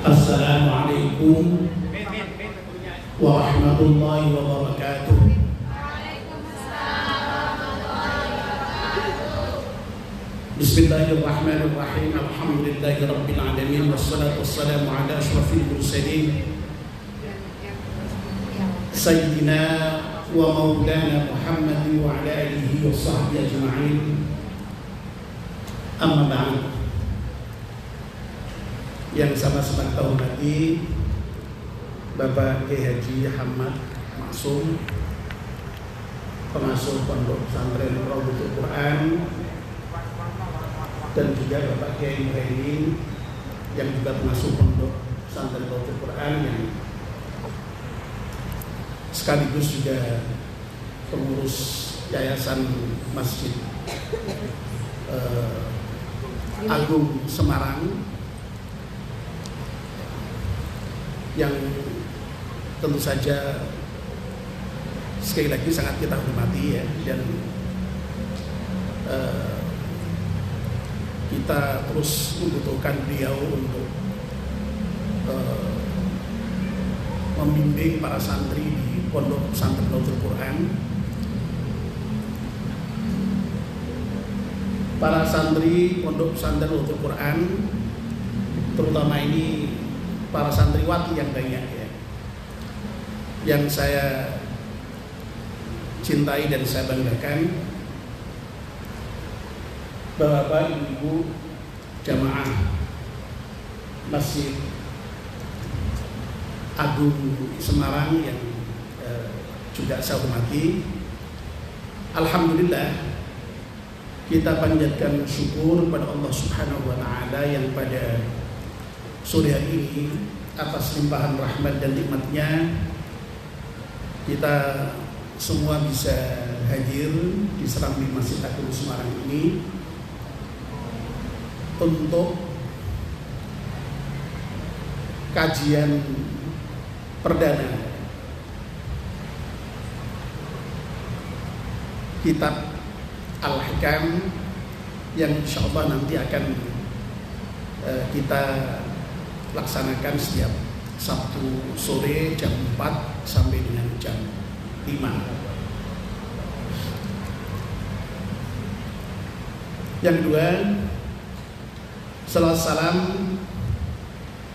Assalamualaikum warahmatullahi wabarakatuh. Bismillahirrahmanirrahim. Alhamdulillahirabbil alamin wassalatu wassalamu ala asyrafil mursalin sayyidina wa maulana Muhammadin wa ala alihi wa sahbihi ajma'in. Amma ba'd. Yang sama-sama kita hormati Bapak Kiai Haji Hamad Maksum, pengasuh Pondok Pesantren Rawdatul Quran, dan juga Bapak Kiai Muhaimin yang juga pengasuh Pondok Pesantren Rawdatul Quran yang sekaligus juga pengurus Yayasan Masjid Agung Semarang, yang tentu saja sekali lagi sangat kita hormati ya, dan kita terus membutuhkan beliau untuk membimbing para santri di Pondok Pesantren Rawdatul Quran. Para santri Pondok Pesantren Rawdatul Quran, terutama ini para santriwati yang banyak ya, yang saya cintai dan saya banggakan, Bapak Ibu jamaah Masjid Agung Semarang yang juga saya hormati. Alhamdulillah, kita panjatkan syukur pada Allah Subhanahu wa taala yang pada sore hari ini atas limpahan rahmat dan nikmatnya kita semua bisa hadir di serambi Masjid Agung Semarang ini untuk kajian perdana kitab Al-Hikam yang insyaallah nanti akan kita laksanakan setiap Sabtu sore jam 4 sampai dengan jam 5. Yang kedua, salam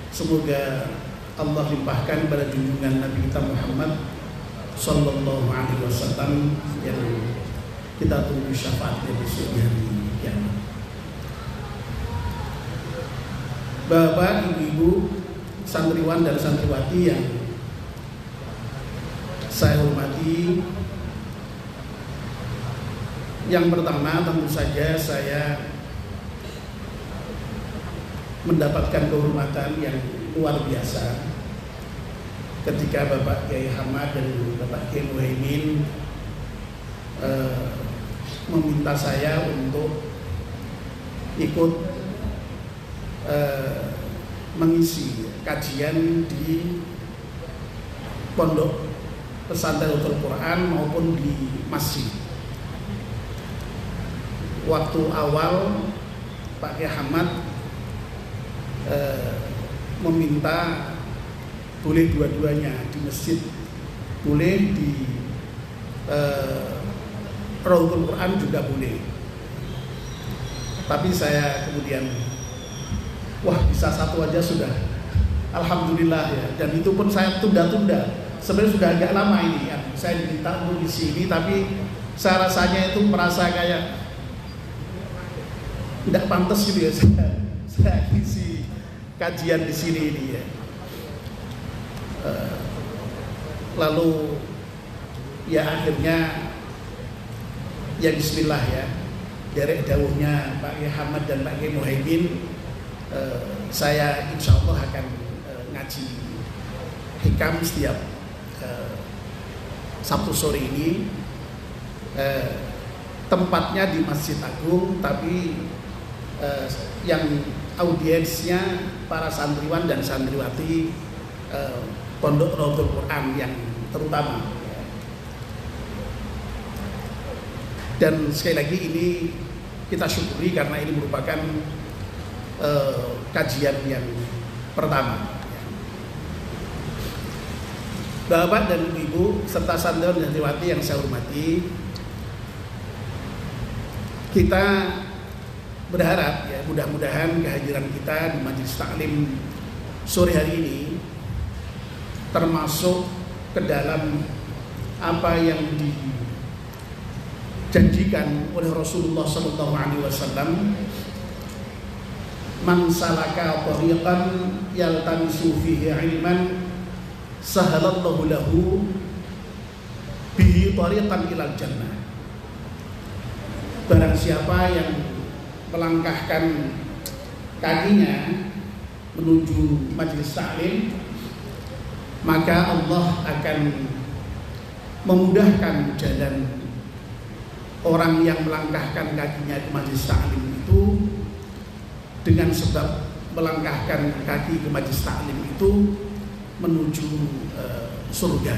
semoga Allah limpahkan pada junjungan Nabi kita Muhammad sallallahu alaihi wasallam yang kita tunggu syafaatnya besok di hari kiamat. Bapak, Ibu, santriwan dan santriwati yang saya hormati, yang pertama tentu saja saya mendapatkan kehormatan yang luar biasa ketika Bapak Kiai Hamad dan Bapak Kiai Muhaimin meminta saya untuk ikut mengisi kajian di Pondok Pesantren Rawdatul Quran maupun di masjid. Waktu awal Pak Kiai Hamad meminta boleh dua-duanya, di masjid boleh, di Rawdatul Quran juga boleh. Tapi saya kemudian bisa satu aja sudah, alhamdulillah ya. Dan itu pun saya tunda-tunda. Sebenarnya sudah agak lama ini ya. Saya diminta untuk di sini, tapi saya rasanya itu merasa kayak tidak pantas gitu ya. Saya isi kajian di sini ini ya. Lalu ya akhirnya ya bismillah ya, derek dawuhnya Pak Kiai Hamad dan Pak Kiai Muhaimin, saya insya Allah akan ngaji hikam setiap Sabtu sore ini. Tempatnya di Masjid Agung, tapi yang audiensnya para santriwan dan santriwati Pondok Rawdatul Quran yang terutama. Dan sekali lagi ini kita syukuri karena ini merupakan kajian yang pertama. Bapak dan Ibu serta santriwan dan santriwati yang saya hormati, kita berharap ya mudah-mudahan kehadiran kita di majelis taklim sore hari ini termasuk ke dalam apa yang dijanjikan oleh Rasulullah SAW. Man salaka tariqan yaltamisu fihi ilman sahalallahu lahu bihi tariqan ilal jannah. Barang siapa yang melangkahkan kakinya menuju majelis taklim, maka Allah akan memudahkan jalan orang yang melangkahkan kakinya ke majelis taklim itu. Dengan sebab melangkahkan kaki ke majelis taklim itu menuju surga.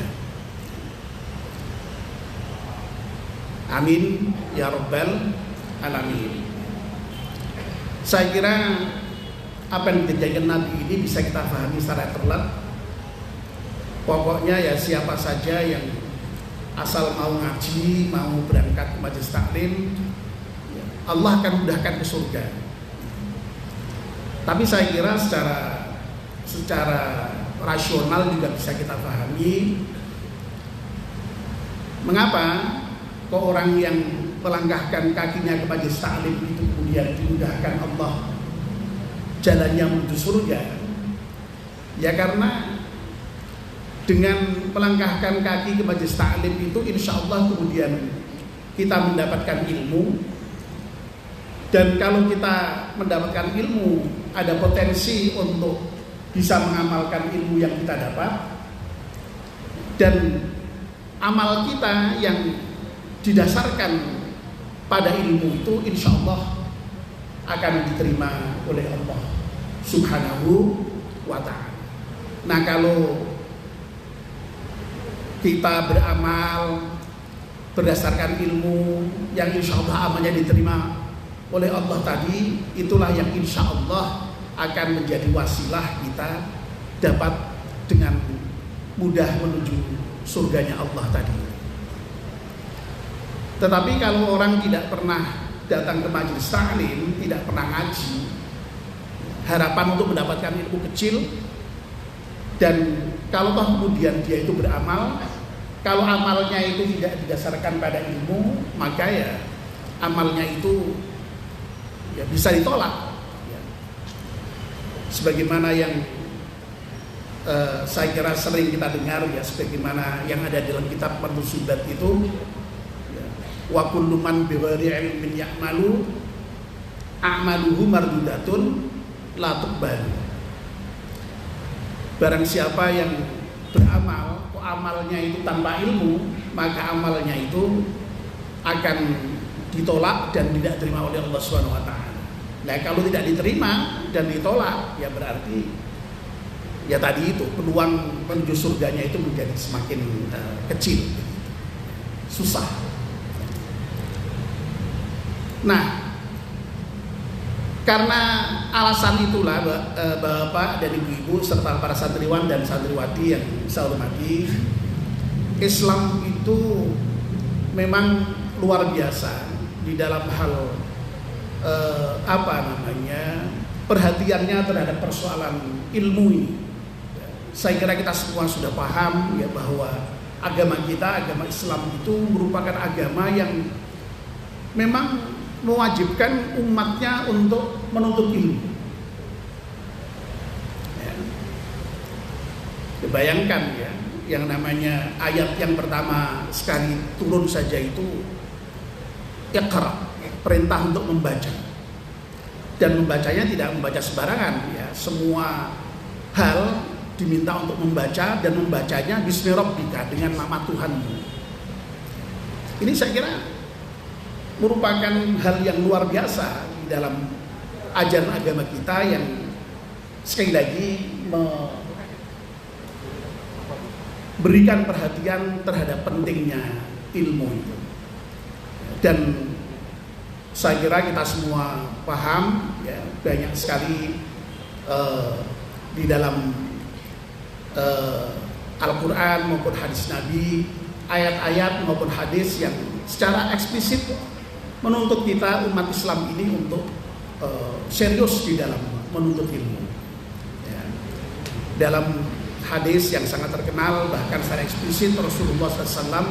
Amin ya rabbal alamin. Saya kira apa yang dijanjikan Nabi ini bisa kita pahami secara terlat. Pokoknya ya siapa saja yang asal mau ngaji, mau berangkat ke majelis taklim, Allah akan mudahkan ke surga. Tapi saya kira secara rasional juga bisa kita pahami mengapa kok orang yang melangkahkan kakinya ke majelis taklim itu kemudian dimudahkan Allah jalannya menuju surga. Ya karena dengan melangkahkan kaki ke majelis taklim itu insya Allah kemudian kita mendapatkan ilmu. Dan kalau kita mendapatkan ilmu, ada potensi untuk bisa mengamalkan ilmu yang kita dapat. Dan amal kita yang didasarkan pada ilmu itu insya Allah akan diterima oleh Allah Subhanahu wa ta'ala. Nah kalau kita beramal berdasarkan ilmu yang insya Allah amalnya diterima oleh Allah tadi, itulah yang insya Allah akan menjadi wasilah kita dapat dengan mudah menuju surganya Allah tadi. Tetapi kalau orang tidak pernah datang ke majelis taklim, tidak pernah ngaji, harapan untuk mendapatkan ilmu kecil. Dan kalau kemudian dia itu beramal, kalau amalnya itu tidak didasarkan pada ilmu, maka ya amalnya itu ya bisa ditolak ya. Sebagaimana yang saya kira sering kita dengar ya, sebagaimana yang ada dalam kitab Mardusubat itu ya, wa kullu man bighairi ilmin ya'malu a'maluhu mardudatun la tuqbalu. Barang siapa yang beramal kok amalnya itu tanpa ilmu, maka amalnya itu akan ditolak dan tidak diterima oleh Allah Subhanahu wa taala. Nah, kalau tidak diterima dan ditolak, ya berarti ya tadi itu peluang menuju surganya itu menjadi semakin kecil. Susah. Nah, karena alasan itulah Bapak dan Ibu-ibu serta para santriwan dan santriwati yang saya hormati, Islam itu memang luar biasa di dalam hal perhatiannya terhadap persoalan ilmu ini. Saya kira kita semua sudah paham ya bahwa agama kita, agama Islam itu merupakan agama yang memang mewajibkan umatnya untuk menuntut ilmu. Ya. Bayangkan ya, yang namanya ayat yang pertama sekali turun saja itu Iqra, perintah untuk membaca. Dan membacanya tidak membaca sembarangan ya, semua hal diminta untuk membaca dan membacanya bismi rabbika, dengan nama Tuhanmu. Ini saya kira merupakan hal yang luar biasa di dalam ajaran agama kita yang sekali lagi memberikan perhatian terhadap pentingnya ilmu itu. Dan saya kira kita semua paham ya, banyak sekali di dalam Al-Quran maupun hadis Nabi, ayat-ayat maupun hadis yang secara eksplisit menuntut kita umat Islam ini untuk serius di dalam menuntut ilmu. Ya. Dalam hadis yang sangat terkenal, bahkan secara eksplisit Rasulullah SAW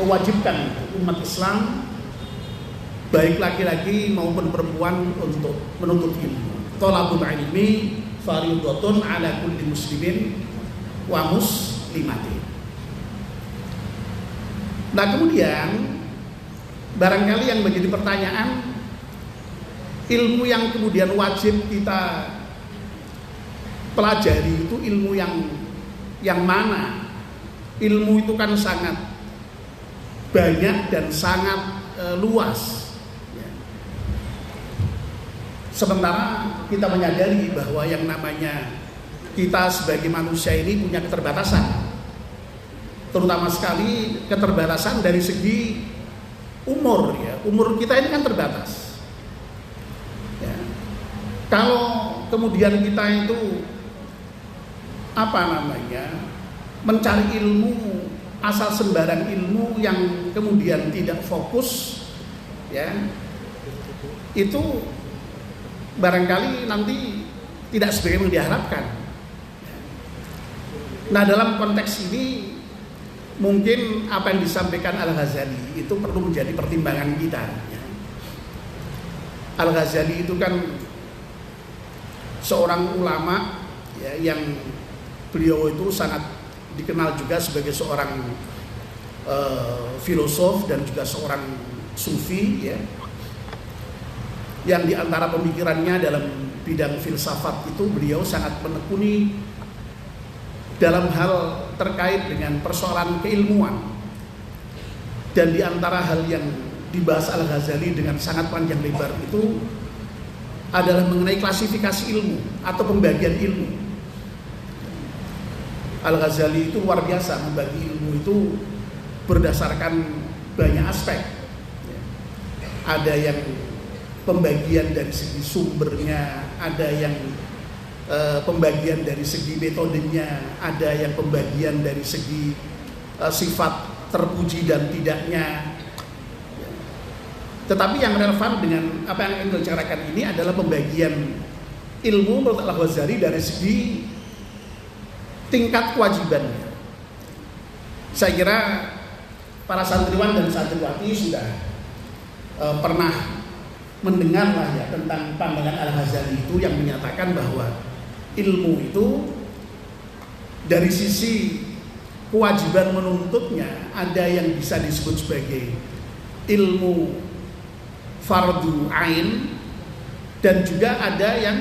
mewajibkan umat Islam baik laki-laki maupun perempuan untuk menuntut ilmu. Thalabul ilmi fardhatun ala kulli muslimin wa muslimatin. Nah, kemudian barangkali yang menjadi pertanyaan, ilmu yang kemudian wajib kita pelajari itu ilmu yang mana? Ilmu itu kan sangat banyak dan sangat luas. Sementara kita menyadari bahwa yang namanya kita sebagai manusia ini punya keterbatasan, terutama sekali keterbatasan dari segi umur. Ya, umur kita ini kan terbatas. Ya. Kalau kemudian kita itu mencari ilmu asal sembarang ilmu yang kemudian tidak fokus, ya, itu barangkali nanti tidak sebagaimana diharapkan. Nah, dalam konteks ini mungkin apa yang disampaikan Al-Ghazali itu perlu menjadi pertimbangan kita. Al-Ghazali itu kan seorang ulama, ya, yang beliau itu sangat dikenal juga sebagai seorang filosof dan juga seorang sufi, ya, yang diantara pemikirannya dalam bidang filsafat itu beliau sangat menekuni dalam hal terkait dengan persoalan keilmuan. Dan diantara hal yang dibahas Al-Ghazali dengan sangat panjang lebar itu adalah mengenai klasifikasi ilmu atau pembagian ilmu. Al-Ghazali itu luar biasa membagi ilmu itu berdasarkan banyak aspek. Ada yang pembagian dari segi sumbernya, ada yang pembagian dari segi metodenya, ada yang pembagian dari segi sifat terpuji dan tidaknya. Tetapi yang relevan dengan apa yang ingin bicarakan ini adalah pembagian ilmu menurut Al-Ghazali dari segi tingkat kewajibannya. Saya kira para santriwan dan santriwati sudah pernah mendengarlah ya tentang pandangan Al-Ghazali itu yang menyatakan bahwa ilmu itu dari sisi kewajiban menuntutnya ada yang bisa disebut sebagai ilmu fardu ain dan juga ada yang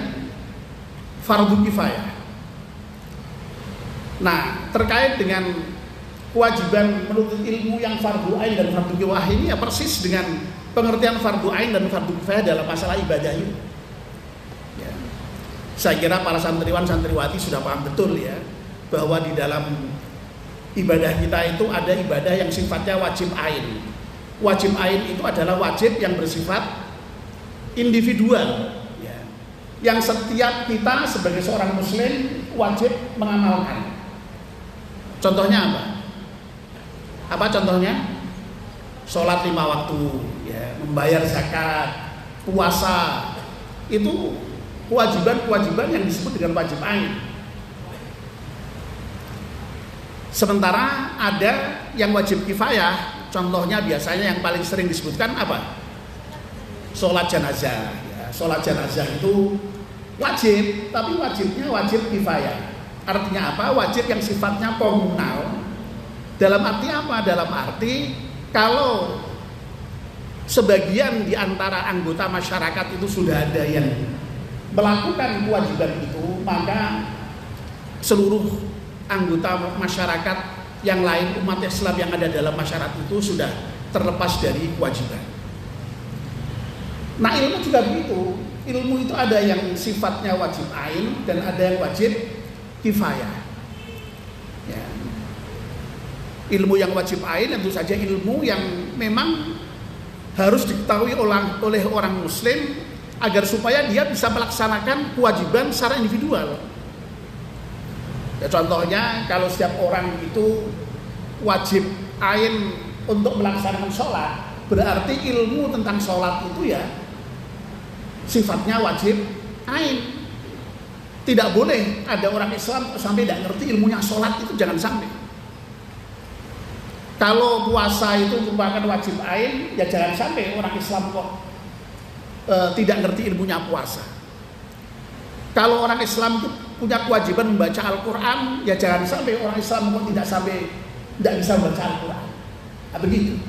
fardu kifayah. Nah, terkait dengan kewajiban menuntut ilmu yang fardu ain dan fardu kifayah ini ya persis dengan pengertian fardu ain dan fardu kifayah dalam masalah ibadah ini. Ya. Saya kira para santriwan santriwati sudah paham betul ya bahwa di dalam ibadah kita itu ada ibadah yang sifatnya wajib ain. Wajib ain itu adalah wajib yang bersifat individual, ya, yang setiap kita sebagai seorang muslim wajib mengamalkan. Contohnya apa? Apa contohnya? Sholat 5 waktu, ya, membayar zakat, puasa, itu kewajiban-kewajiban yang disebut dengan wajib ain. Sementara ada yang wajib kifayah, contohnya biasanya yang paling sering disebutkan apa? Sholat jenazah. Ya, sholat jenazah itu wajib, tapi wajibnya wajib kifayah. Artinya apa? Wajib yang sifatnya komunal. Dalam arti apa? Dalam arti kalau sebagian di antara anggota masyarakat itu sudah ada yang melakukan kewajiban itu, maka seluruh anggota masyarakat yang lain, umat Islam yang ada dalam masyarakat itu sudah terlepas dari kewajiban. Nah, ilmu juga begitu. Ilmu itu ada yang sifatnya wajib ain dan ada yang wajib kifayah. Ya. Ilmu yang wajib ain tentu saja ilmu yang memang harus diketahui oleh orang muslim agar supaya dia bisa melaksanakan kewajiban secara individual. Ya, contohnya kalau setiap orang itu wajib ain untuk melaksanakan sholat, berarti ilmu tentang sholat itu ya sifatnya wajib ain. Tidak boleh ada orang Islam sampai tidak ngerti ilmunya sholat, itu jangan sampai. Kalau puasa itu merupakan wajib ain, ya jangan sampai orang Islam kok tidak ngerti ilmunya puasa. Kalau orang Islam itu punya kewajiban membaca Al-Quran, ya jangan sampai orang Islam kok tidak bisa membaca Al-Quran. Nah, begitu.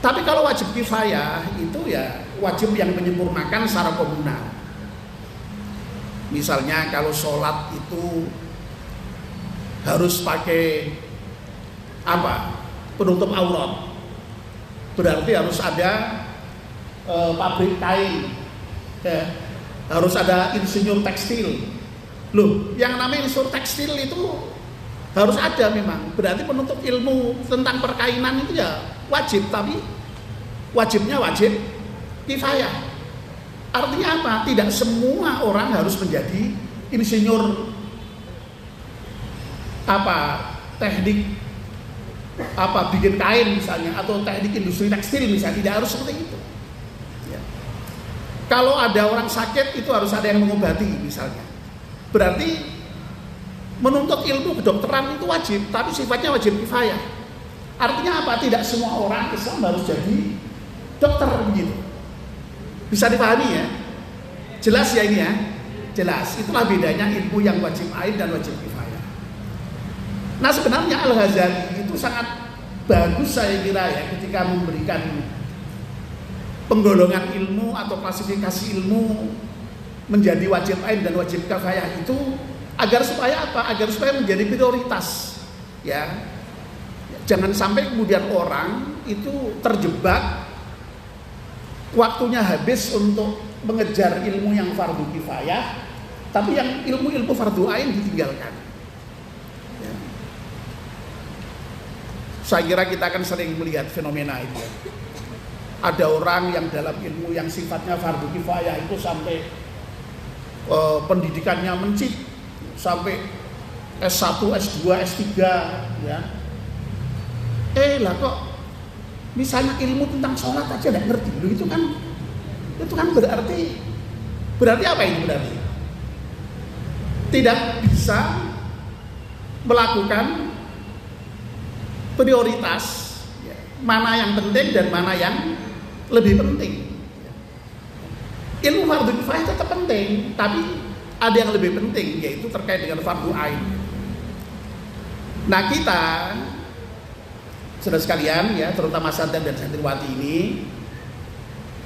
Tapi kalau wajib kifayah itu ya wajib yang menyempurnakan secara komunal. Misalnya kalau sholat itu harus pakai penutup aurat, berarti harus ada pabrik kain, harus ada insinyur tekstil. Loh, yang namanya insinyur tekstil itu harus ada memang. Berarti penuntut ilmu tentang perkainan itu ya wajib, tapi wajibnya wajib kifayah. Artinya apa? Tidak semua orang harus menjadi insinyur teknik bikin kain misalnya, atau teknik industri tekstil misalnya. Tidak harus seperti itu. Kalau ada orang sakit itu harus ada yang mengobati misalnya. Berarti menuntut ilmu kedokteran itu wajib, tapi sifatnya wajib kifayah. Artinya apa? Tidak semua orang Islam harus jadi dokter begitu. Bisa dipahami ya? Jelas ya ini ya? Jelas. Itulah bedanya ilmu yang wajib ain dan wajib kifayah. Nah, sebenarnya Al-Ghazali itu sangat bagus saya kira ya ketika memberikan penggolongan ilmu atau klasifikasi ilmu menjadi wajib ain dan wajib kifayah itu agar supaya apa? Agar supaya menjadi prioritas. Ya. Jangan sampai kemudian orang itu terjebak, waktunya habis untuk mengejar ilmu yang fardu kifayah, tapi yang ilmu-ilmu fardu ain ditinggalkan. Ya. Saya kira kita akan sering melihat fenomena itu. Ada orang yang dalam ilmu yang sifatnya fardu kifayah itu sampai pendidikannya mencit sampai S1, S2, S3 ya. Lah kok misalnya ilmu tentang sholat aja tidak ngerti. Loh, itu kan berarti apa ini berarti? Tidak bisa melakukan prioritas ya, mana yang penting dan mana yang lebih penting. Ilmu fardu kifayah tetap penting, tapi ada yang lebih penting, yaitu terkait dengan fardu ain. Nah, kita saudara sekalian ya, terutama santri dan santriwati ini,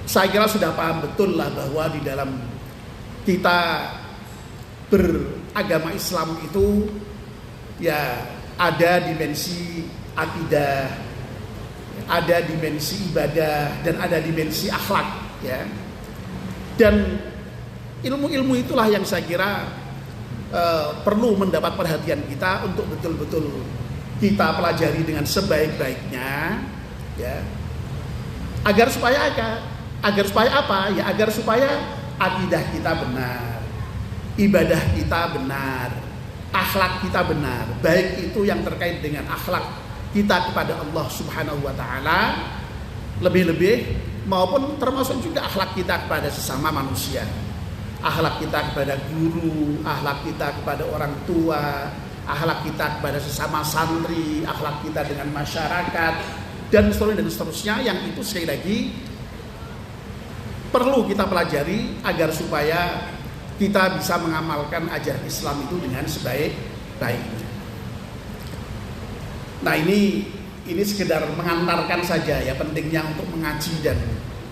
saya kira sudah paham betul lah bahwa di dalam kita beragama Islam itu ya ada dimensi akidah, ada dimensi ibadah, dan ada dimensi akhlak ya. Dan ilmu-ilmu itulah yang saya kira perlu mendapat perhatian kita untuk betul-betul kita pelajari dengan sebaik-baiknya ya. Agar supaya apa? Ya agar supaya akidah kita benar, ibadah kita benar, akhlak kita benar, baik itu yang terkait dengan akhlak kita kepada Allah Subhanahu wa taala lebih-lebih, maupun termasuk juga akhlak kita kepada sesama manusia. Akhlak kita kepada guru, akhlak kita kepada orang tua, akhlak kita kepada sesama santri, akhlak kita dengan masyarakat, dan seterusnya, yang itu sekali lagi perlu kita pelajari agar supaya kita bisa mengamalkan ajaran Islam itu dengan sebaik-baiknya. Nah, ini sekedar mengantarkan saja ya pentingnya untuk mengaji dan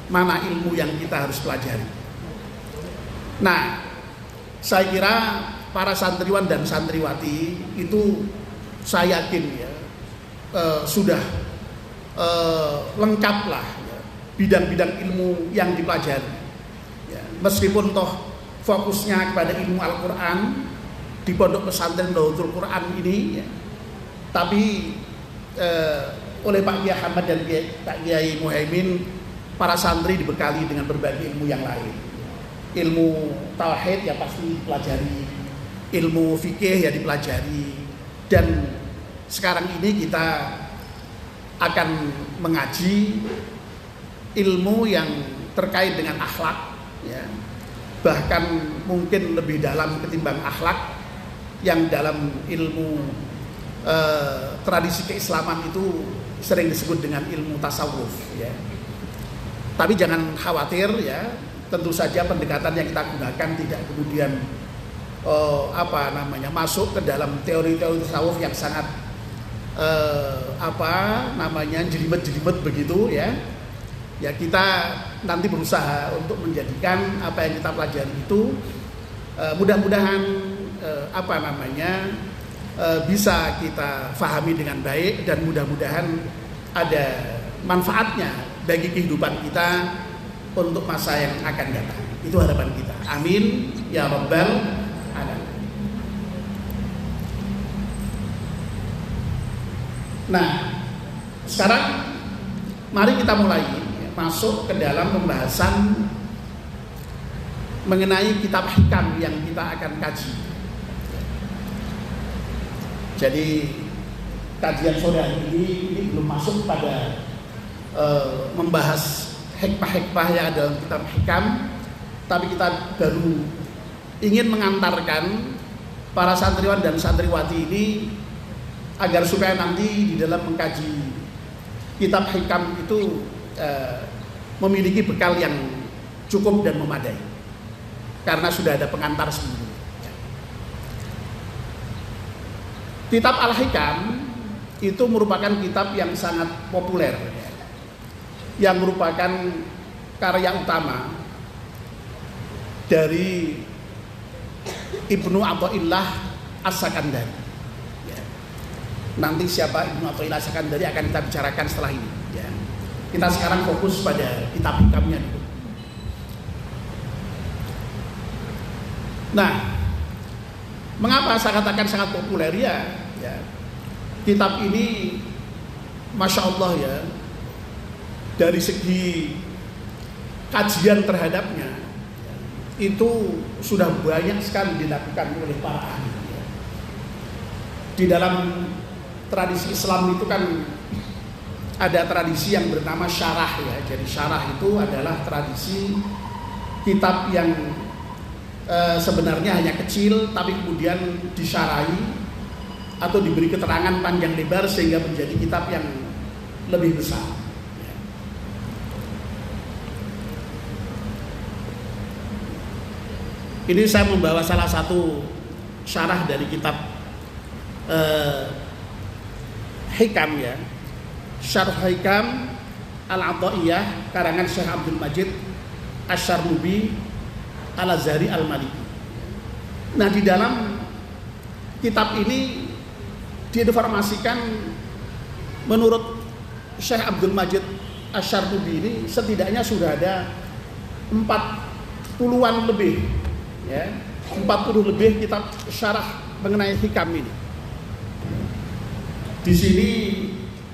mana ilmu yang kita harus pelajari. Nah, saya kira para santriwan dan santriwati itu saya yakin ya sudah lengkap lah ya, bidang-bidang ilmu yang dipelajari ya, meskipun toh fokusnya kepada ilmu Al-Quran di Pondok Pesantren Nahdlatul Quran ini ya, tapi oleh Pak Kiai Ahmad dan Pak Kiai Muhaimin, para santri dibekali dengan berbagai ilmu yang lain. Ilmu tauhid ya pasti dipelajari, ilmu fikih ya dipelajari, dan sekarang ini kita akan mengaji ilmu yang terkait dengan akhlak ya. Bahkan mungkin lebih dalam ketimbang akhlak yang dalam ilmu tradisi keislaman itu sering disebut dengan ilmu tasawuf ya. Tapi jangan khawatir ya, tentu saja pendekatan yang kita gunakan tidak kemudian masuk ke dalam teori-teori tasawuf yang sangat jelimet-jelimet begitu ya. Ya kita nanti berusaha untuk menjadikan apa yang kita pelajari itu mudah-mudahan bisa kita fahami dengan baik, dan mudah-mudahan ada manfaatnya bagi kehidupan kita untuk masa yang akan datang. Itu harapan kita. Amin ya rabbal alamin. Nah, sekarang mari kita mulai masuk ke dalam pembahasan mengenai kitab hikam yang kita akan kaji. Jadi kajian sore hari ini belum masuk pada membahas hikmah-hikmah yang ada dalam kitab hikam, tapi kita baru ingin mengantarkan para santriwan dan santriwati ini agar supaya nanti di dalam mengkaji kitab hikam itu memiliki bekal yang cukup dan memadai, karena sudah ada pengantar sebelumnya. Kitab Al-Hikam itu merupakan kitab yang sangat populer, yang merupakan karya utama dari Ibnu Athaillah As-Sakandari. Nanti siapa Ibnu Athaillah As-Sakandari akan kita bicarakan setelah ini. Kita sekarang fokus pada kitab hikamnya dulu. Nah, mengapa saya katakan sangat populer ya? Kitab ini, masya Allah ya, dari segi kajian terhadapnya itu sudah banyak sekali dilakukan oleh para ahli. Di dalam tradisi Islam itu kan ada tradisi yang bernama syarah ya. Jadi syarah itu adalah tradisi kitab yang sebenarnya hanya kecil, tapi kemudian disyarahi atau diberi keterangan panjang lebar sehingga menjadi kitab yang lebih besar. Ini saya membawa salah satu syarah dari kitab hikam ya. Syarh Hikam Al-Athaiyah karangan Syekh Abdul Majid Asy-Syarnubi Al-Azhari Al-Maliki. Nah, di dalam kitab ini diinformasikan menurut Syekh Abdul Majid Asy-Syarnubi ini setidaknya sudah ada 40-an lebih ya, 40 lebih kitab syarah mengenai hikam ini. Di sini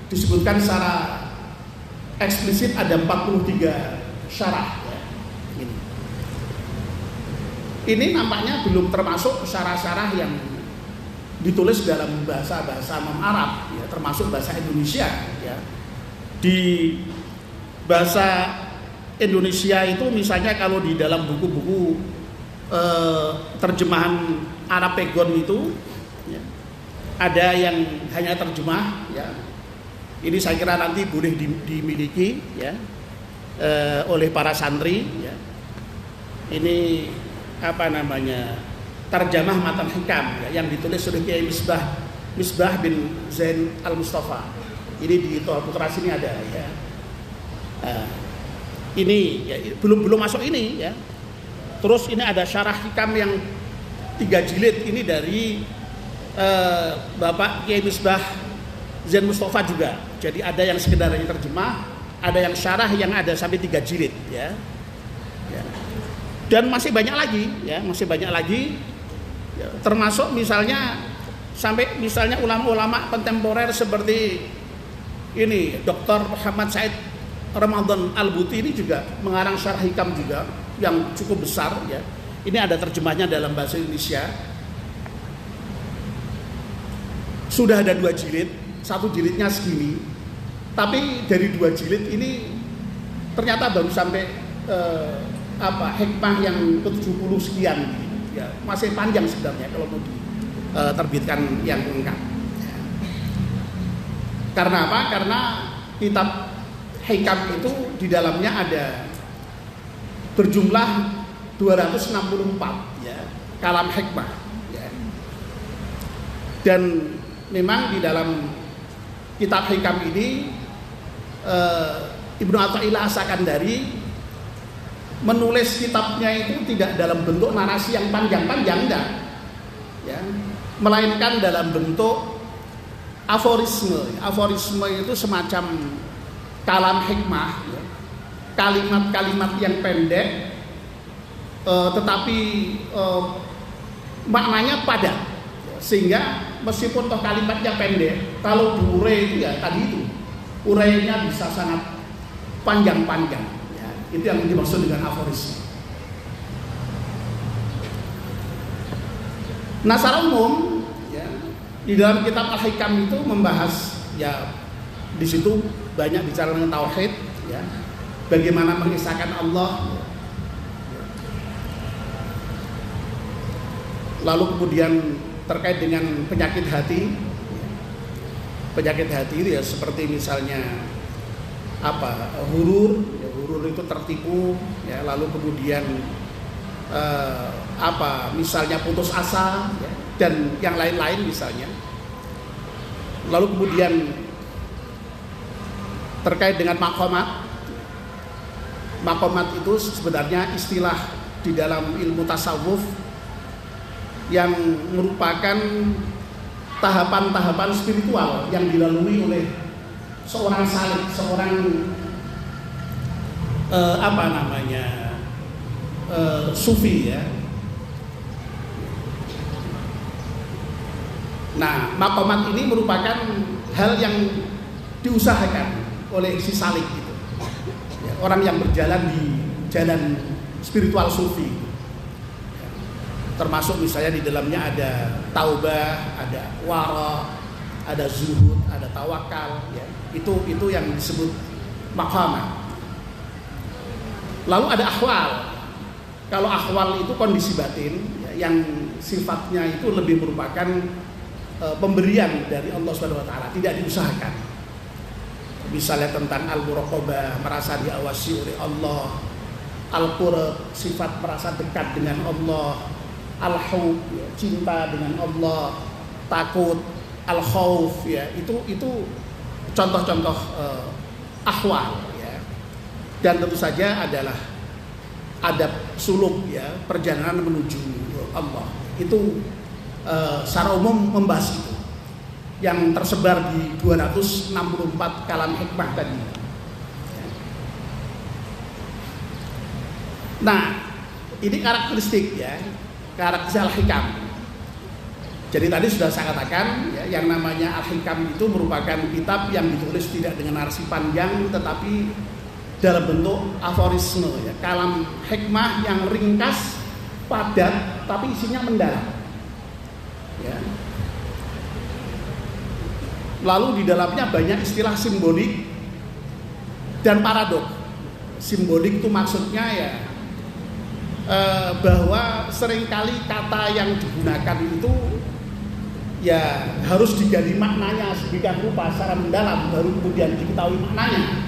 disebutkan secara eksplisit ada 43 syarah ya. Ini nampaknya belum termasuk syarah-syarah yang ditulis dalam bahasa non-Arab ya, termasuk bahasa Indonesia ya. Di bahasa Indonesia itu misalnya kalau di dalam buku-buku terjemahan Arab Pegon itu ya, ada yang hanya terjemah ya. Ini saya kira nanti boleh dimiliki ya oleh para santri ya. Ini terjemah matan hikam ya, yang ditulis oleh Kiai Misbah bin Zain Al-Mustafa. Ini di Tol Putra sini ada ya. Ini ya, belum masuk ini ya. Terus ini ada syarah hikam yang 3 jilid ini dari Bapak Kiai Misbah Zain Mustafa juga. Jadi ada yang sekedar yang terjemah, ada yang syarah yang ada sampai 3 jilid ya. Dan masih banyak lagi ya, ya, termasuk misalnya sampai misalnya ulama-ulama kontemporer seperti ini Dr. Muhammad Said Ramadan Al-Buti ini juga mengarang syarah hikam juga yang cukup besar ya. Ini ada terjemahnya dalam bahasa Indonesia sudah ada 2 jilid, 1 jilidnya segini, tapi dari 2 jilid ini ternyata baru sampai hikmah yang ke-70 sekian, ya, masih panjang sebenarnya kalau mau diterbitkan yang lengkap. Karena apa? Karena kitab hikam itu di dalamnya ada berjumlah 264 ya, kalam hikmah ya. Dan memang di dalam kitab hikam ini Ibnu Athaillah As-Sakandari menulis kitabnya itu tidak dalam bentuk narasi yang panjang-panjang, enggak ya, melainkan dalam bentuk aforisme. Aforisme itu semacam kalam hikmah ya, kalimat-kalimat yang pendek tetapi maknanya padat, sehingga meskipun toh kalimatnya pendek, kalau diurai itu ya tadi itu uraiannya bisa sangat panjang-panjang ya. Itu yang dimaksud dengan aforisme. Nah, secara umum ya, di dalam kitab Al-Hikam itu membahas ya, di situ banyak bicara tentang tauhid ya, bagaimana mengisahkan Allah ya. Lalu kemudian terkait dengan penyakit hati. Penyakit hati itu ya seperti misalnya hurur, ya, hurur itu tertipu ya, lalu kemudian misalnya putus asa ya, dan yang lain-lain misalnya. Lalu kemudian terkait dengan maqamat. Maqamat itu sebenarnya istilah di dalam ilmu tasawuf yang merupakan tahapan-tahapan spiritual yang dilalui oleh seorang salik, seorang sufi ya. Nah, maqamat ini merupakan hal yang diusahakan oleh si salik itu ya, orang yang berjalan di jalan spiritual sufi. Termasuk misalnya di dalamnya ada taubah, ada wara, ada zuhud, ada tawakal ya. Itu yang disebut maqamat. Lalu ada ahwal. Kalau ahwal itu kondisi batin ya, yang sifatnya itu lebih merupakan pemberian dari Allah Subhanahu wa taala, tidak diusahakan. Misalnya tentang al-muraqabah, merasa diawasi oleh Allah, al-qurb, sifat merasa dekat dengan Allah, al-hub ya, cinta dengan Allah, takut, al-khauf ya, itu contoh-contoh ahwal ya. Dan tentu saja adalah adab suluk ya, perjalanan menuju Allah. Itu secara umum membahas itu yang tersebar di 264 kalam hikmah tadi. Nah, ini karakteristik ya, karakteristik Al-Hikam. Jadi tadi sudah saya katakan ya, yang namanya Al-Hikam itu merupakan kitab yang ditulis tidak dengan narasi panjang, tetapi dalam bentuk aforisme ya, kalam hikmah yang ringkas, padat, tapi isinya mendalam ya. Lalu di dalamnya banyak istilah simbolik dan paradok. Simbolik itu maksudnya ya bahwa seringkali kata yang digunakan itu ya harus digali maknanya sedemikian rupa secara mendalam baru kemudian diketahui maknanya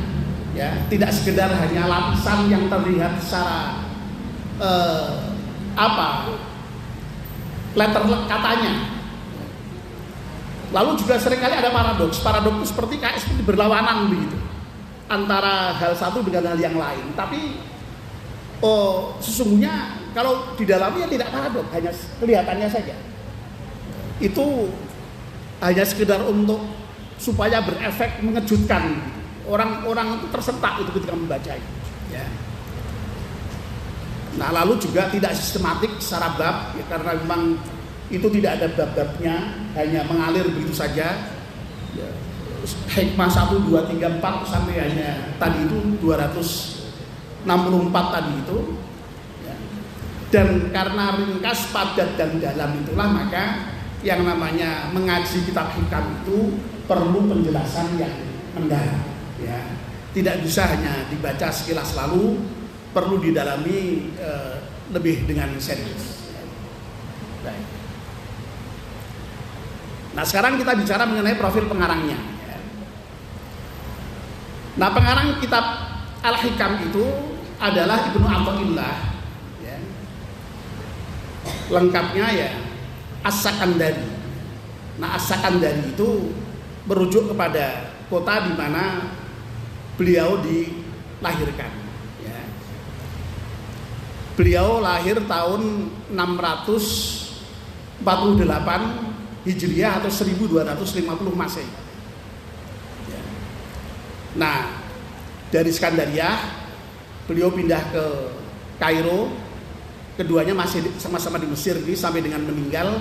ya, tidak sekedar hanya lapisan yang terlihat secara letter katanya. Lalu juga seringkali ada paradoks. Paradoks itu seperti berlawanan begitu antara hal satu dengan hal yang lain. Tapi sesungguhnya kalau di dalamnya tidak paradoks, hanya kelihatannya saja. Itu hanya sekedar untuk supaya berefek mengejutkan. Orang-orang itu tersentak itu ketika membaca itu. Ya. Nah, lalu juga tidak sistematik secara bab, ya, karena memang itu tidak ada bab-babnya, hanya mengalir begitu saja. Ya. Hikmah 1, 2, 3, 4 sampai hanya tadi itu 264 tadi itu. Ya. Dan karena ringkas, padat dan dalam itulah maka yang namanya mengaji kitab hikam itu perlu penjelasan yang mendalam, ya. Tidak bisa hanya dibaca sekilas lalu, perlu didalami lebih dengan serius. Baik. Nah, sekarang kita bicara mengenai profil pengarangnya. Nah, pengarang kitab Al-Hikam itu adalah Ibnu Athaillah, ya. Lengkapnya ya As-Sakandari. Nah, As-Sakandari itu merujuk kepada kota di mana beliau dilahirkan, ya. Beliau lahir tahun 648 Hijriah atau 1250 Masehi. Ya. Nah, dari Skandariah beliau pindah ke Kairo. Keduanya masih sama-sama di Mesir ini sampai dengan meninggal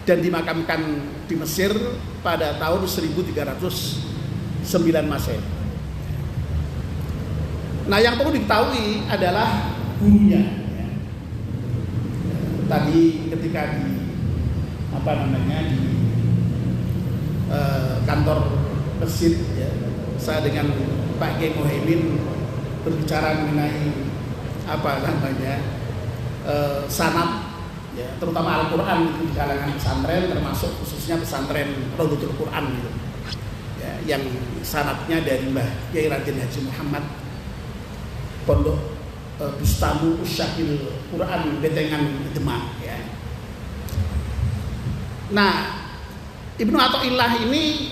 dan dimakamkan di Mesir pada tahun 1309 Masehi. Nah, yang perlu diketahui adalah gurunya, ya. Tadi ketika di kantor masjid, ya, saya dengan Pak Kiai Muhaimin berbicara mengenai sanad, ya, terutama Al-Quran di kalangan pesantren, termasuk khususnya pesantren Raudhatul Quran gitu, ya, yang sanadnya dari Mbah Kiai Raden Haji Muhammad Pondok Bustanu Usyahil Quran Betengan Demak, ya. Nah, Ibnu Athaillah ini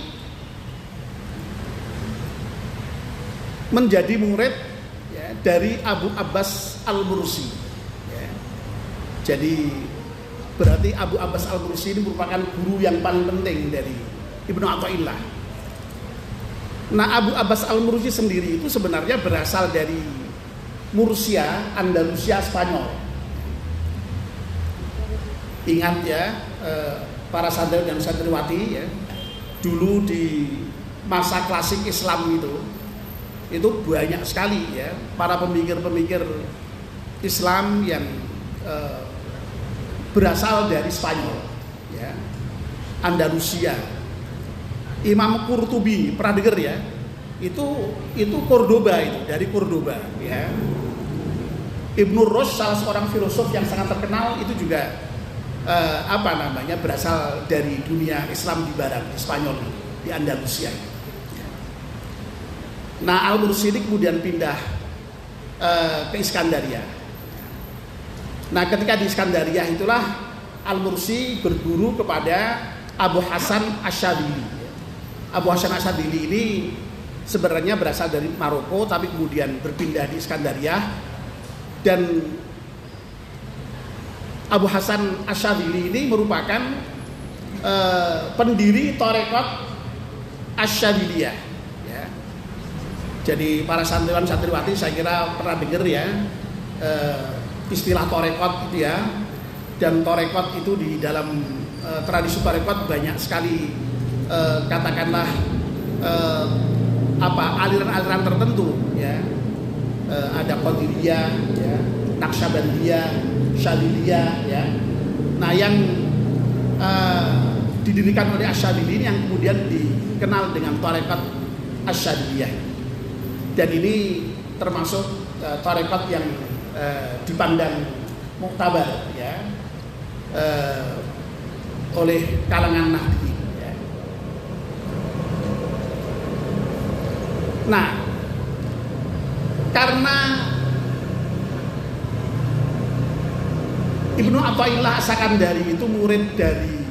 menjadi murid, ya, dari Abu Abbas Al-Mursi, ya. Jadi berarti Abu Abbas Al-Mursi ini merupakan guru yang paling penting dari Ibnu Athaillah. Nah, Abu Abbas Al-Mursi sendiri itu sebenarnya berasal dari Murcia, Andalusia, Spanyol. Ingat ya, para santri dan santriwati, ya, dulu di masa klasik Islam itu banyak sekali, ya, para pemikir-pemikir Islam yang berasal dari Spanyol, ya, Andalusia. Imam Qurtubi, pernah dengar ya? Itu Cordoba, itu dari Cordoba, ya. Ibnu Rushd, salah seorang filosof yang sangat terkenal, itu juga berasal dari dunia Islam di barat, di Spanyol, di Andalusia. Nah, Al-Mursi kemudian pindah ke Iskandaria. Nah, ketika di Iskandaria itulah Al-Mursi berguru kepada Abu Hasan Asyadili. Abu Hasan Asyadili ini sebenarnya berasal dari Maroko, tapi kemudian berpindah di Iskandaria. Dan Abu Hasan Asyadili ini merupakan pendiri Thariqat Asyadiliyah, ya. Jadi para santriwan-santriwati saya kira pernah dengar, ya, istilah Thariqat itu, ya. Dan Thariqat itu di dalam tradisi Thariqat banyak sekali katakanlah aliran-aliran tertentu, ya. Ada Qadiriyah, ya, Naqsyabandiyah, Syadiliyah, ya. Nah, yang didirikan oleh Asyadili ini yang kemudian dikenal dengan Thariqat Asyadiliyah. Dan ini termasuk Thariqat yang dipandang muktabar, ya, oleh kalangan Nahdi, ya. Nah, karena Ibnu Athaillah As-Sakandari itu murid dari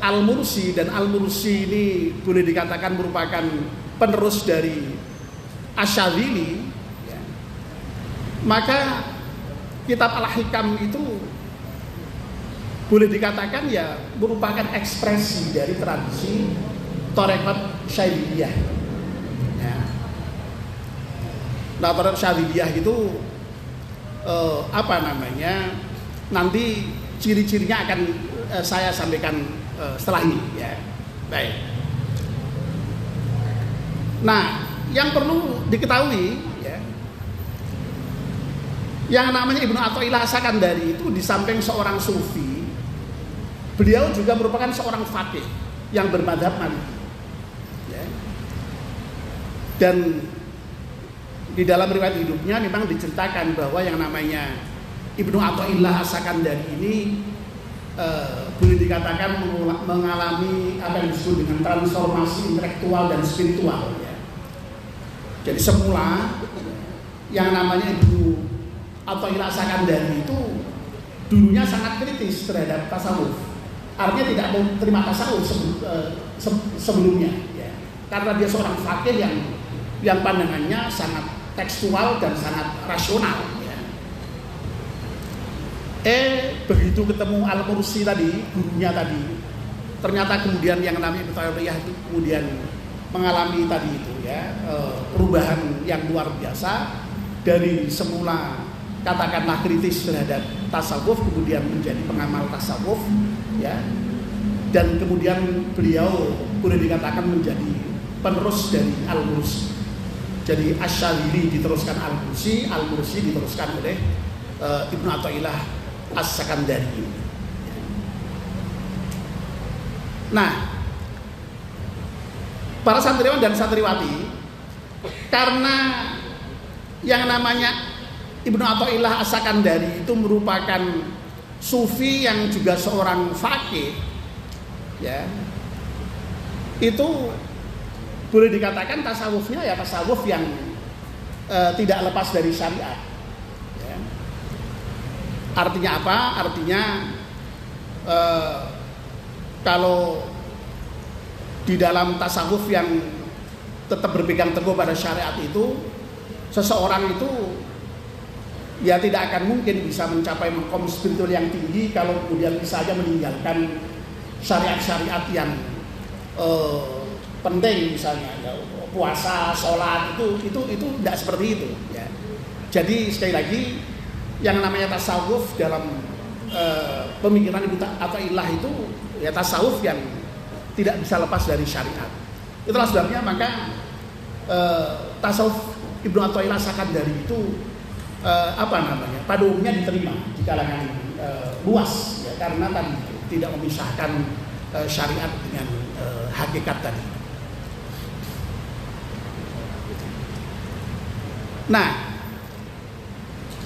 Al-Mursi, dan Al-Mursi ini boleh dikatakan merupakan penerus dari Asyadili, ya. Maka kitab Al-Hikam itu boleh dikatakan ya merupakan ekspresi dari tradisi Thariqat Syadiliyah, ya. Nah, Thariqat Syadiliyah itu nanti ciri-cirinya akan saya sampaikan setelah ini, ya. Baik. Nah, yang perlu diketahui, ya, yang namanya Ibnu Athaillah As-Sakandari itu di samping seorang sufi, Beliau juga merupakan seorang faqih yang bermadzhab Maliki. Ya. Dan di dalam riwayat hidupnya memang diceritakan bahwa yang namanya Ibnu Athaillah As-Sakandari ini boleh dikatakan mengalami apa yang disebut dengan transformasi intelektual dan spiritual. Ya. Jadi semula yang namanya Ibnu Athaillah As-Sakandari itu dulunya sangat kritis terhadap tasawuf. Artinya tidak mau terima tasawuf sebelumnya, ya. Karena dia seorang fakih yang pandangannya sangat tekstual dan sangat rasional. Ya. Begitu ketemu Al-Mursi tadi, gurunya tadi, ternyata kemudian yang namanya Ibnu Taymiyah itu kemudian mengalami tadi itu, ya, perubahan yang luar biasa dari semula katakanlah kritis terhadap tasawuf kemudian menjadi pengamal tasawuf, ya, dan kemudian beliau boleh dikatakan menjadi penerus dari Al-Mursi. Jadi Asy-Syadzili diteruskan Al-Mursi, Al-Mursi diteruskan oleh Ibnu Athaillah As-Sakandari. Nah, para santriwan dan santriwati, karena yang namanya Ibnu Athaillah As-Sakandari itu merupakan sufi yang juga seorang faqih, ya, itu boleh dikatakan tasawufnya ya tasawuf yang tidak lepas dari syariat. Ya. Artinya apa? Artinya kalau di dalam tasawuf yang tetap berpegang teguh pada syariat itu, seseorang itu ya tidak akan mungkin bisa mencapai makom spiritual yang tinggi kalau kemudian bisa saja meninggalkan syariat-syariat yang penting, misalnya ya, puasa, sholat itu tidak seperti itu. Ya. Jadi sekali lagi yang namanya tasawuf dalam pemikiran Ibnu Athaillah itu ya tasawuf yang tidak bisa lepas dari syariat. Itulah sebabnya maka tasawuf Ibnu Athaillah As-Sakandari itu pada umumnya diterima di kalangan luas, ya, karena tadi tidak memisahkan syariat dengan hakikat tadi. Nah,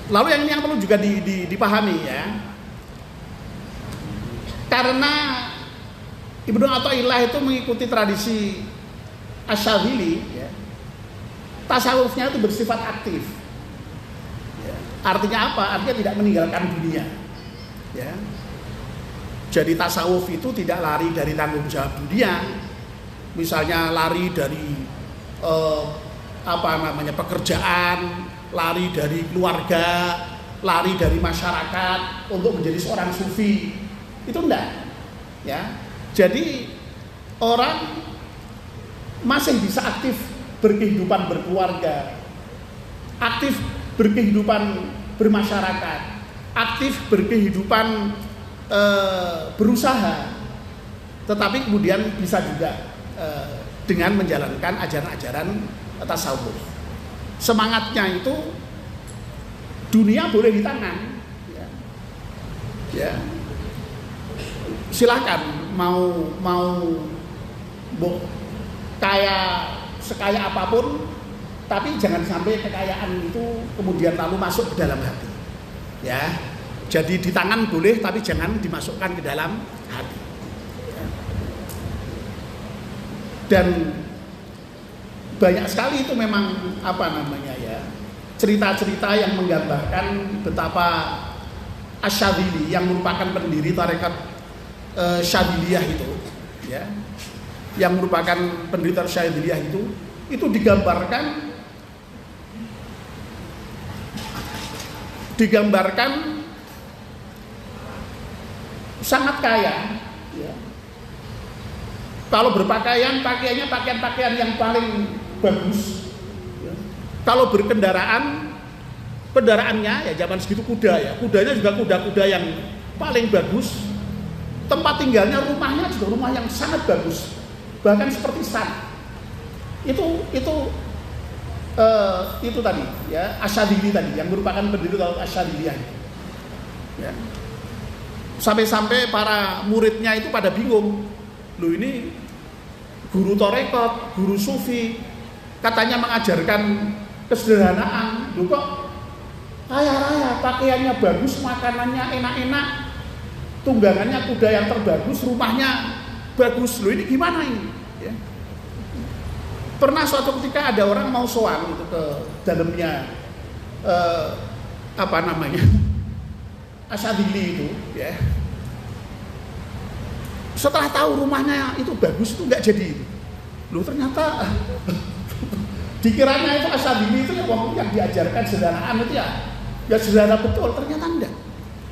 lalu yang perlu juga dipahami, ya, karena Ibnu Athaillah itu mengikuti tradisi Asy-Syadzili, ya, tasawufnya itu bersifat aktif. Artinya apa? Artinya tidak meninggalkan dunia. Ya. Jadi tasawuf itu tidak lari dari tanggung jawab dunia. Misalnya lari dari pekerjaan, lari dari keluarga, lari dari masyarakat untuk menjadi seorang sufi. Itu enggak. Ya. Jadi orang masih bisa aktif berkehidupan berkeluarga, aktif berkehidupan bermasyarakat, aktif berkehidupan berusaha, tetapi kemudian bisa juga dengan menjalankan ajaran-ajaran tasawuf. Semangatnya itu dunia boleh di tangan, ya. Ya. Silakan mau sekaya apapun, tapi jangan sampai kekayaan itu kemudian lalu masuk ke dalam hati. Ya. Jadi di tangan boleh, tapi jangan dimasukkan ke dalam hati. Ya. Dan banyak sekali itu memang cerita-cerita yang menggambarkan betapa Asy-Syadzili yang merupakan pendiri tarekat Syadziliyah itu, ya, yang merupakan pendiri tarekat Syadziliyah itu digambarkan sangat kaya, ya. Kalau berpakaian, pakaian yang paling bagus, ya. Kalau berkendaraan, kendaraannya ya zaman segitu kuda, ya, kudanya juga kuda-kuda yang paling bagus. Tempat tinggalnya, rumahnya juga rumah yang sangat bagus, bahkan seperti stan. Itu tadi, ya, Asy-Syadzili tadi yang merupakan pendiri Asy-Syadziliyah, ya. Sampai-sampai para muridnya itu pada bingung. Loh, ini guru torekot, guru sufi, katanya mengajarkan kesederhanaan. Loh kok kaya raya, pakaiannya bagus, makanannya enak-enak, tunggangannya kuda yang terbagus, rumahnya bagus. Loh, ini gimana ini? Ya. Pernah suatu ketika ada orang mau sowan gitu ke dalamnya Asyadili itu, ya. Setelah tahu rumahnya itu bagus, itu nggak jadi. Loh, ternyata dikiranya itu Asyadili itu yang diajarkan sederhanaan itu ya sederhana betul, ternyata enggak,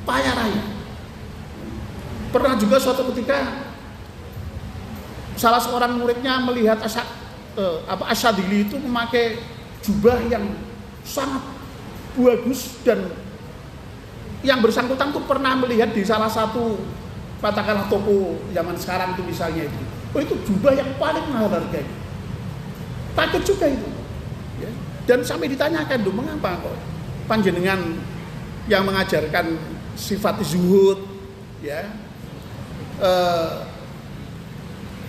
kaya raya. Pernah juga suatu ketika salah seorang muridnya melihat Asyadili itu memakai jubah yang sangat bagus, dan yang bersangkutan tuh pernah melihat di salah satu katakanlah toko zaman sekarang itu misalnya itu, oh itu jubah yang paling mahal harganya. Takut juga itu, ya. Dan sampai ditanyakan, loh mengapa kok panjenengan yang mengajarkan sifat zuhud, ya,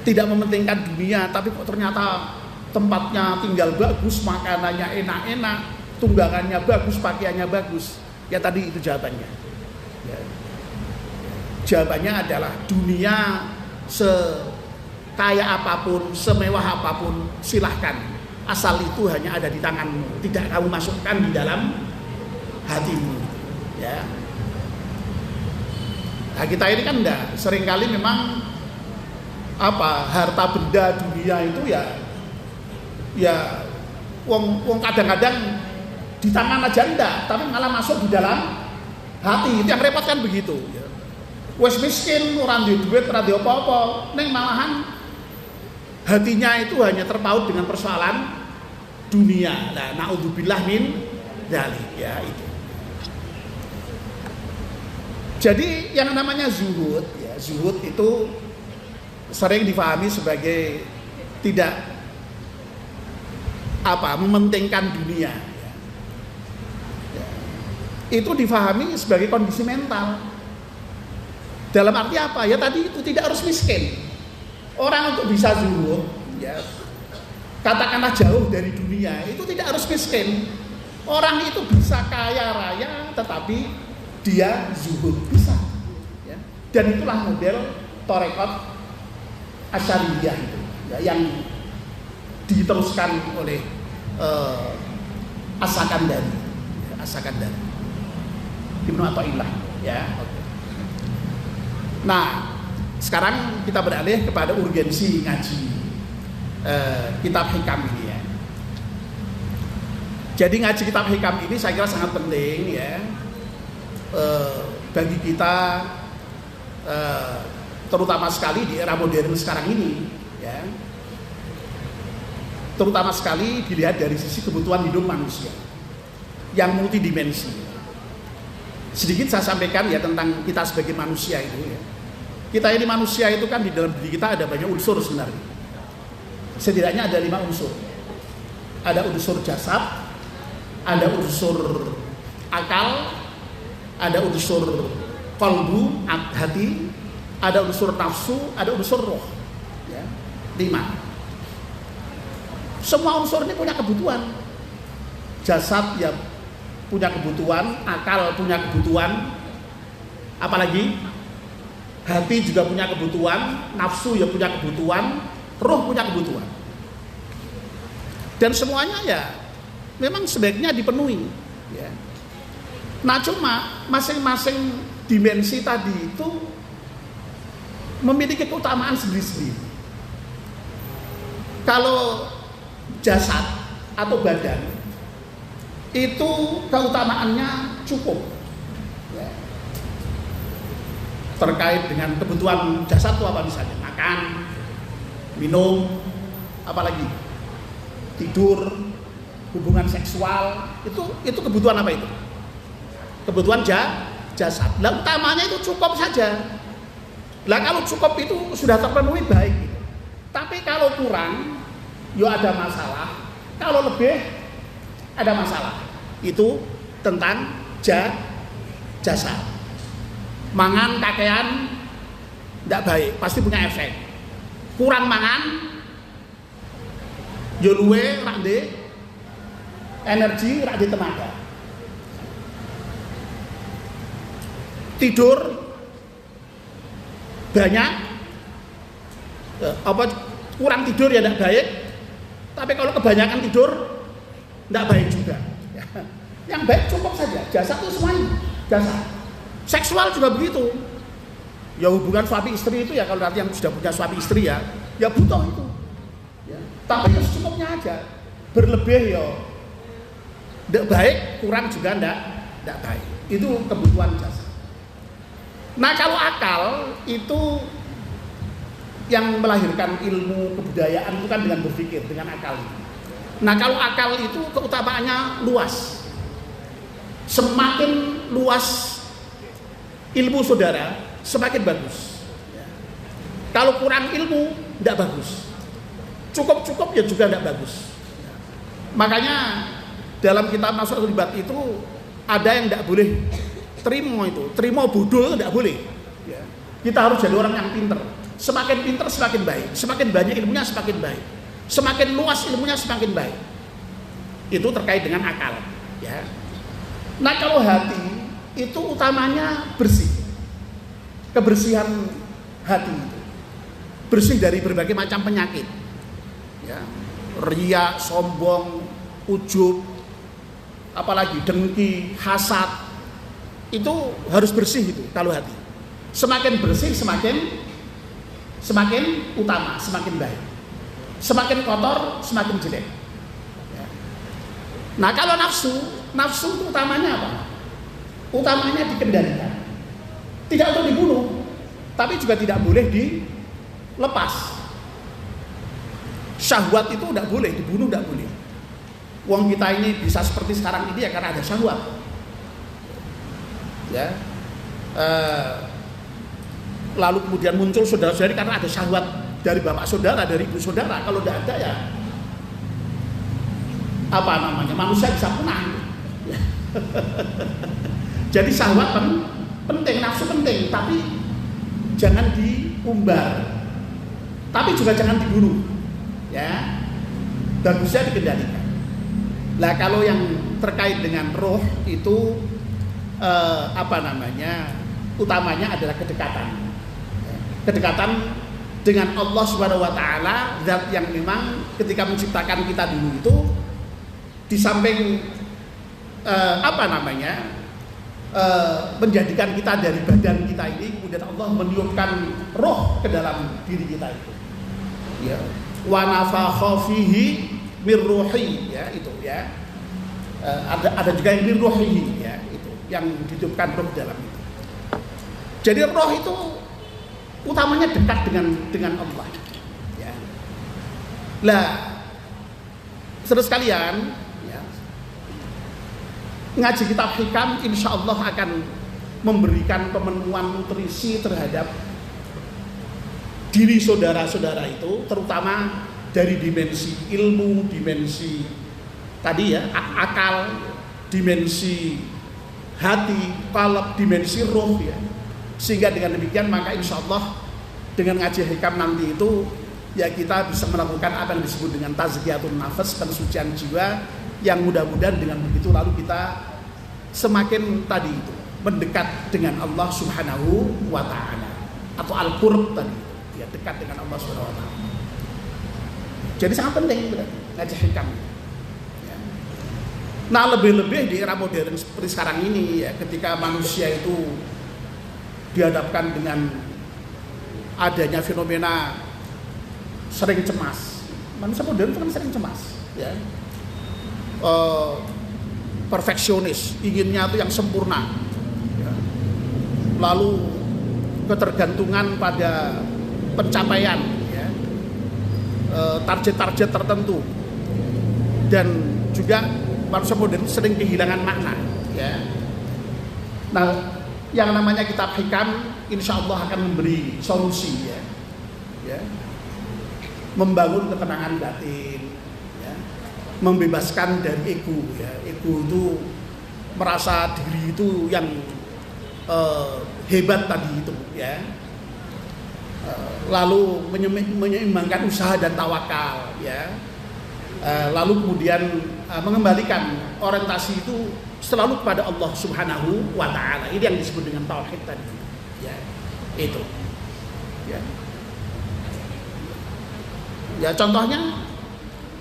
tidak mementingkan dunia, tapi kok ternyata tempatnya tinggal bagus, makanannya enak-enak, tunggangannya bagus, pakaiannya bagus. Ya tadi itu jawabannya. Ya. Jawabannya adalah dunia sekaya apapun, semewah apapun, silahkan. Asal itu hanya ada di tanganmu, tidak kamu masukkan di dalam hatimu. Ya. Nah, kita ini kan enggak, seringkali memang harta benda dunia itu ya wong kadang-kadang di tangan aja enggak, tapi malah masuk di dalam hati. Itu yang repot kan begitu, ya. Wes miskin, orang di duit, orang di apa-apa, neng malahan hatinya itu hanya terpaut dengan persoalan dunia. Nah, naudzubillah min dzalik, ya itu. Jadi yang namanya zuhud, ya, zuhud itu sering difahami sebagai tidak mementingkan dunia. Itu difahami sebagai kondisi mental. Dalam arti apa? Ya tadi itu tidak harus miskin. Orang untuk bisa zuhud, ya, katakanlah jauh dari dunia, itu tidak harus miskin. Orang itu bisa kaya raya, tetapi dia zuhud, bisa. Ya. Dan itulah model torekot Asy'ariyah itu, ya, yang diteruskan oleh As-Sakandari, Ibnu Athaillah, ya. Nah, sekarang kita beralih kepada urgensi ngaji kitab hikam ini, ya. Jadi ngaji kitab hikam ini saya kira sangat penting, ya, bagi kita, terutama sekali di era modern sekarang ini, ya. Terutama sekali dilihat dari sisi kebutuhan hidup manusia yang multidimensi. Sedikit saya sampaikan ya tentang kita sebagai manusia itu, ya. Kita ini manusia itu kan di dalam diri kita ada banyak unsur sebenarnya. Setidaknya ada 5 unsur. Ada unsur jasad, ada unsur akal, ada unsur qalbu, hati, ada unsur nafsu, ada unsur roh, ya. 5. Semua unsur ini punya kebutuhan. Jasad ya punya kebutuhan, akal punya kebutuhan, apalagi hati juga punya kebutuhan, nafsu ya punya kebutuhan, roh punya kebutuhan. Dan semuanya ya memang sebaiknya dipenuhi, ya. Nah, cuma masing-masing dimensi tadi itu memiliki keutamaan sendiri-sendiri. Kalau jasad atau badan itu keutamaannya cukup, ya. Terkait dengan kebutuhan jasad itu apa misalnya? Makan, minum, apalagi tidur, hubungan seksual, itu kebutuhan apa itu? Kebutuhan jasad. Lah utamanya itu cukup saja. Lah kalau cukup itu sudah terpenuhi baik. Tapi kalau kurang, ya ada masalah. Kalau lebih ada masalah. Itu tentang jasad. Mangan kakean tidak baik, pasti punya efek. Kurang mangan, yo luwe rak ndek energi, rak ndek tenaga. Tidur banyak, kurang tidur ya tidak baik. Tapi kalau kebanyakan tidur tidak baik juga. Yang baik cukup saja. Jasa itu semuanya jasa. Seksual juga begitu. Ya hubungan suami istri itu ya kalau nanti yang sudah punya suami istri ya butuh itu. Ya. Tapi ya secukupnya aja. Berlebih ya tidak baik, kurang juga tidak baik. Itu kebutuhan jasa. Nah kalau akal itu yang melahirkan ilmu kebudayaan itu kan dengan berpikir, dengan akal. Nah kalau akal itu keutamaannya luas. Semakin luas ilmu saudara, semakin bagus. Kalau kurang ilmu, tidak bagus. Cukup-cukup ya juga tidak bagus. Makanya dalam kitab Masuk Ribat itu ada yang tidak boleh terima bodoh tidak boleh. Kita harus jadi orang yang pinter. Semakin pinter semakin baik. Semakin banyak ilmunya semakin baik. Semakin luas ilmunya semakin baik. Itu terkait dengan akal. Ya. Nah kalau hati itu utamanya bersih. Kebersihan hati itu bersih dari berbagai macam penyakit. Ya. Riya, sombong, ujub, apalagi dengki, hasad. Itu harus bersih itu kalau hati. Semakin bersih semakin utama, semakin baik. Semakin kotor semakin jelek. Ya. Nah kalau nafsu itu utamanya apa? Utamanya dikendalikan. Tidak untuk dibunuh, tapi juga tidak boleh dilepas. Syahwat itu tidak boleh dibunuh, tidak boleh. Wong kita ini bisa seperti sekarang ini ya karena ada syahwat. Ya. Lalu kemudian muncul saudara-saudari karena ada syahwat dari bapak saudara, dari ibu saudara. Kalau tidak ada ya manusia bisa punah. Jadi syahwat penting, nafsu penting, tapi jangan diumbar, tapi juga jangan dibunuh. Ya, bagusnya dikendalikan. Lah kalau yang terkait dengan roh itu utamanya adalah kedekatan dengan Allah Subhanahu wa taala, zat yang memang ketika menciptakan kita dulu itu di samping menjadikan kita dari badan kita ini, kemudian Allah meniupkan roh ke dalam diri kita itu. Ya. Wa nafakha fihi mir ruhi, ya itu ya. Ada juga yang mir ruhi, ya itu yang ditiupkan roh dalam itu. Jadi roh itu utamanya dekat dengan Allah. Ya. Lah, saudara sekalian, ya, ngaji kitab hikam insya Allah akan memberikan pemenuhan nutrisi terhadap diri saudara-saudara itu, terutama dari dimensi ilmu, dimensi tadi ya akal, dimensi hati, qalb, dimensi roh ya. Sehingga dengan demikian maka insya Allah dengan ngaji hikam nanti itu ya kita bisa melakukan apa yang disebut dengan tazkiyatun nafas, pensucian jiwa, yang mudah-mudahan dengan begitu lalu kita semakin tadi itu mendekat dengan Allah Subhanahu wa taala, atau al-qurb tadi ya, dekat dengan Allah Subhanahu wa taala. Jadi sangat penting berarti ngaji hikam. Ya. Nah lebih-lebih di era modern seperti sekarang ini ya, ketika manusia itu dihadapkan dengan adanya fenomena sering cemas. Manusia modern itu kan sering cemas, ya. Perfeksionis, inginnya itu yang sempurna, ya. Lalu ketergantungan pada pencapaian, ya. Target-target tertentu, dan juga manusia modern sering kehilangan makna, ya. Nah, yang namanya kitab hikam insya Allah akan memberi solusi, ya. Ya. Membangun ketenangan batin, ya. Membebaskan dari ego, ya. Ego itu merasa diri itu yang hebat tadi itu ya. Lalu menyeimbangkan usaha dan tawakal ya. Lalu kemudian mengembalikan orientasi itu selalu kepada Allah Subhanahu wa taala. Ini yang disebut dengan tauhid tadi. Ya. Itu. Ya. Ya contohnya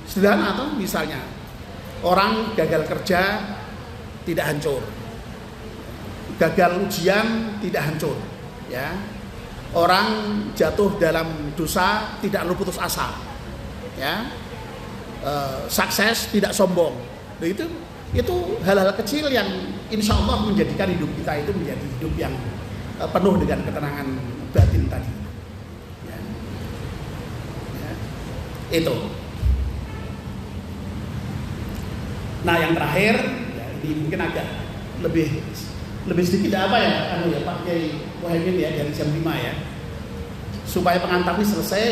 sederhana atau misalnya orang gagal kerja tidak hancur. Gagal ujian tidak hancur, ya. Orang jatuh dalam dosa tidak lalu putus asa, ya. Sukses tidak sombong. Nah, itu hal-hal kecil yang insya Allah menjadikan hidup kita itu menjadi hidup yang penuh dengan ketenangan batin tadi. Ya. Ya. Itu. Nah yang terakhir, ya, ini mungkin agak lebih sedikit apa ya, Pak Kiai Muhaimin ya dari jam 5 ya, supaya pengantar ini selesai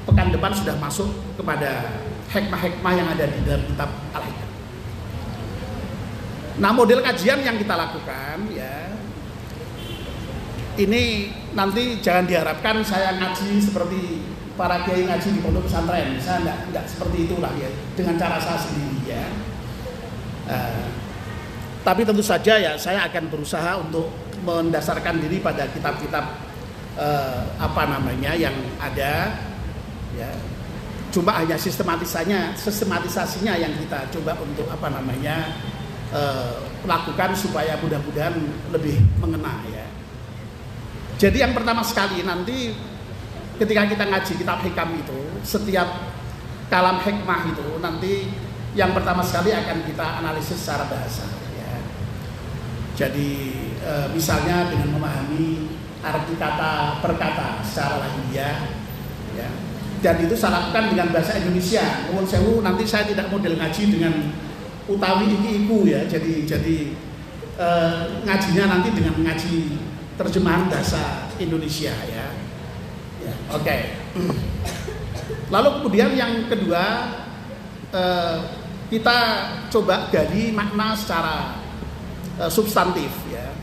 pekan depan sudah masuk kepada hikmah-hikmah yang ada di dalam kitab Al-Hikam. Nah model kajian yang kita lakukan ya, ini nanti jangan diharapkan saya ngaji seperti para kiai ngaji di pondok pesantren, saya enggak seperti itulah ya, dengan cara saya sendiri ya. Tapi tentu saja ya saya akan berusaha untuk mendasarkan diri pada kitab-kitab yang ada ya. Cuma hanya sistematisasinya yang kita coba untuk lakukan supaya mudah-mudahan lebih mengena ya. Jadi yang pertama sekali nanti ketika kita ngaji kitab hikam itu, setiap kalam hikmah itu nanti yang pertama sekali akan kita analisis secara bahasa ya. Jadi misalnya dengan memahami arti kata per kata secara lahiriah ya. Dan itu saya lakukan dengan bahasa Indonesia. Nuwun sewu, nanti saya tidak model ngaji dengan utawi iki-iku ya. Jadi ngajinya nanti dengan ngaji terjemahan bahasa Indonesia ya. Ya, oke. Lalu kemudian yang kedua, kita coba gali makna secara substantif ya.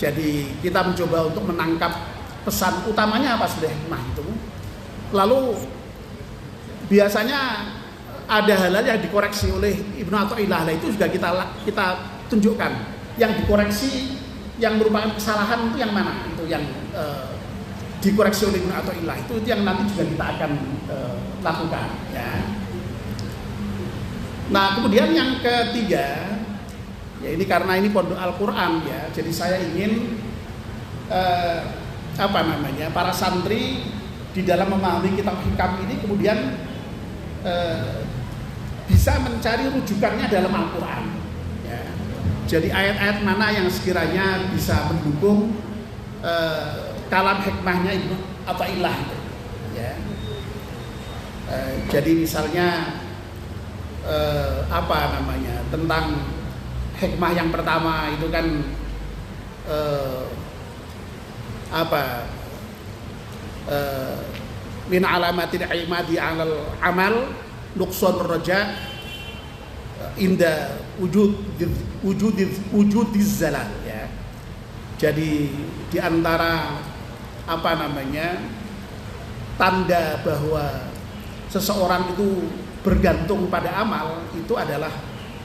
Jadi kita mencoba untuk menangkap pesan utamanya apa sudah hikmah itu. Lalu biasanya ada hal-hal yang dikoreksi oleh Ibnu Athaillah. Itu juga kita tunjukkan. Yang dikoreksi yang merupakan kesalahan itu yang mana? Itu yang dikoreksi oleh Ibnu Athaillah. Itu yang nanti juga kita akan lakukan ya. Nah kemudian yang ketiga ya, ini karena ini pondok Al-Quran ya, jadi saya ingin para santri di dalam memahami kitab hikam ini kemudian bisa mencari rujukannya dalam Al-Quran ya. Jadi ayat-ayat mana yang sekiranya bisa mendukung kalam hikmahnya Ibnu Athaillah ya. Jadi misalnya tentang hikmah yang pertama itu kan min alamatil imadi alal amal nuqsan raja inda wujudiz zalal ya. Jadi di antara tanda bahwa seseorang itu bergantung pada amal itu adalah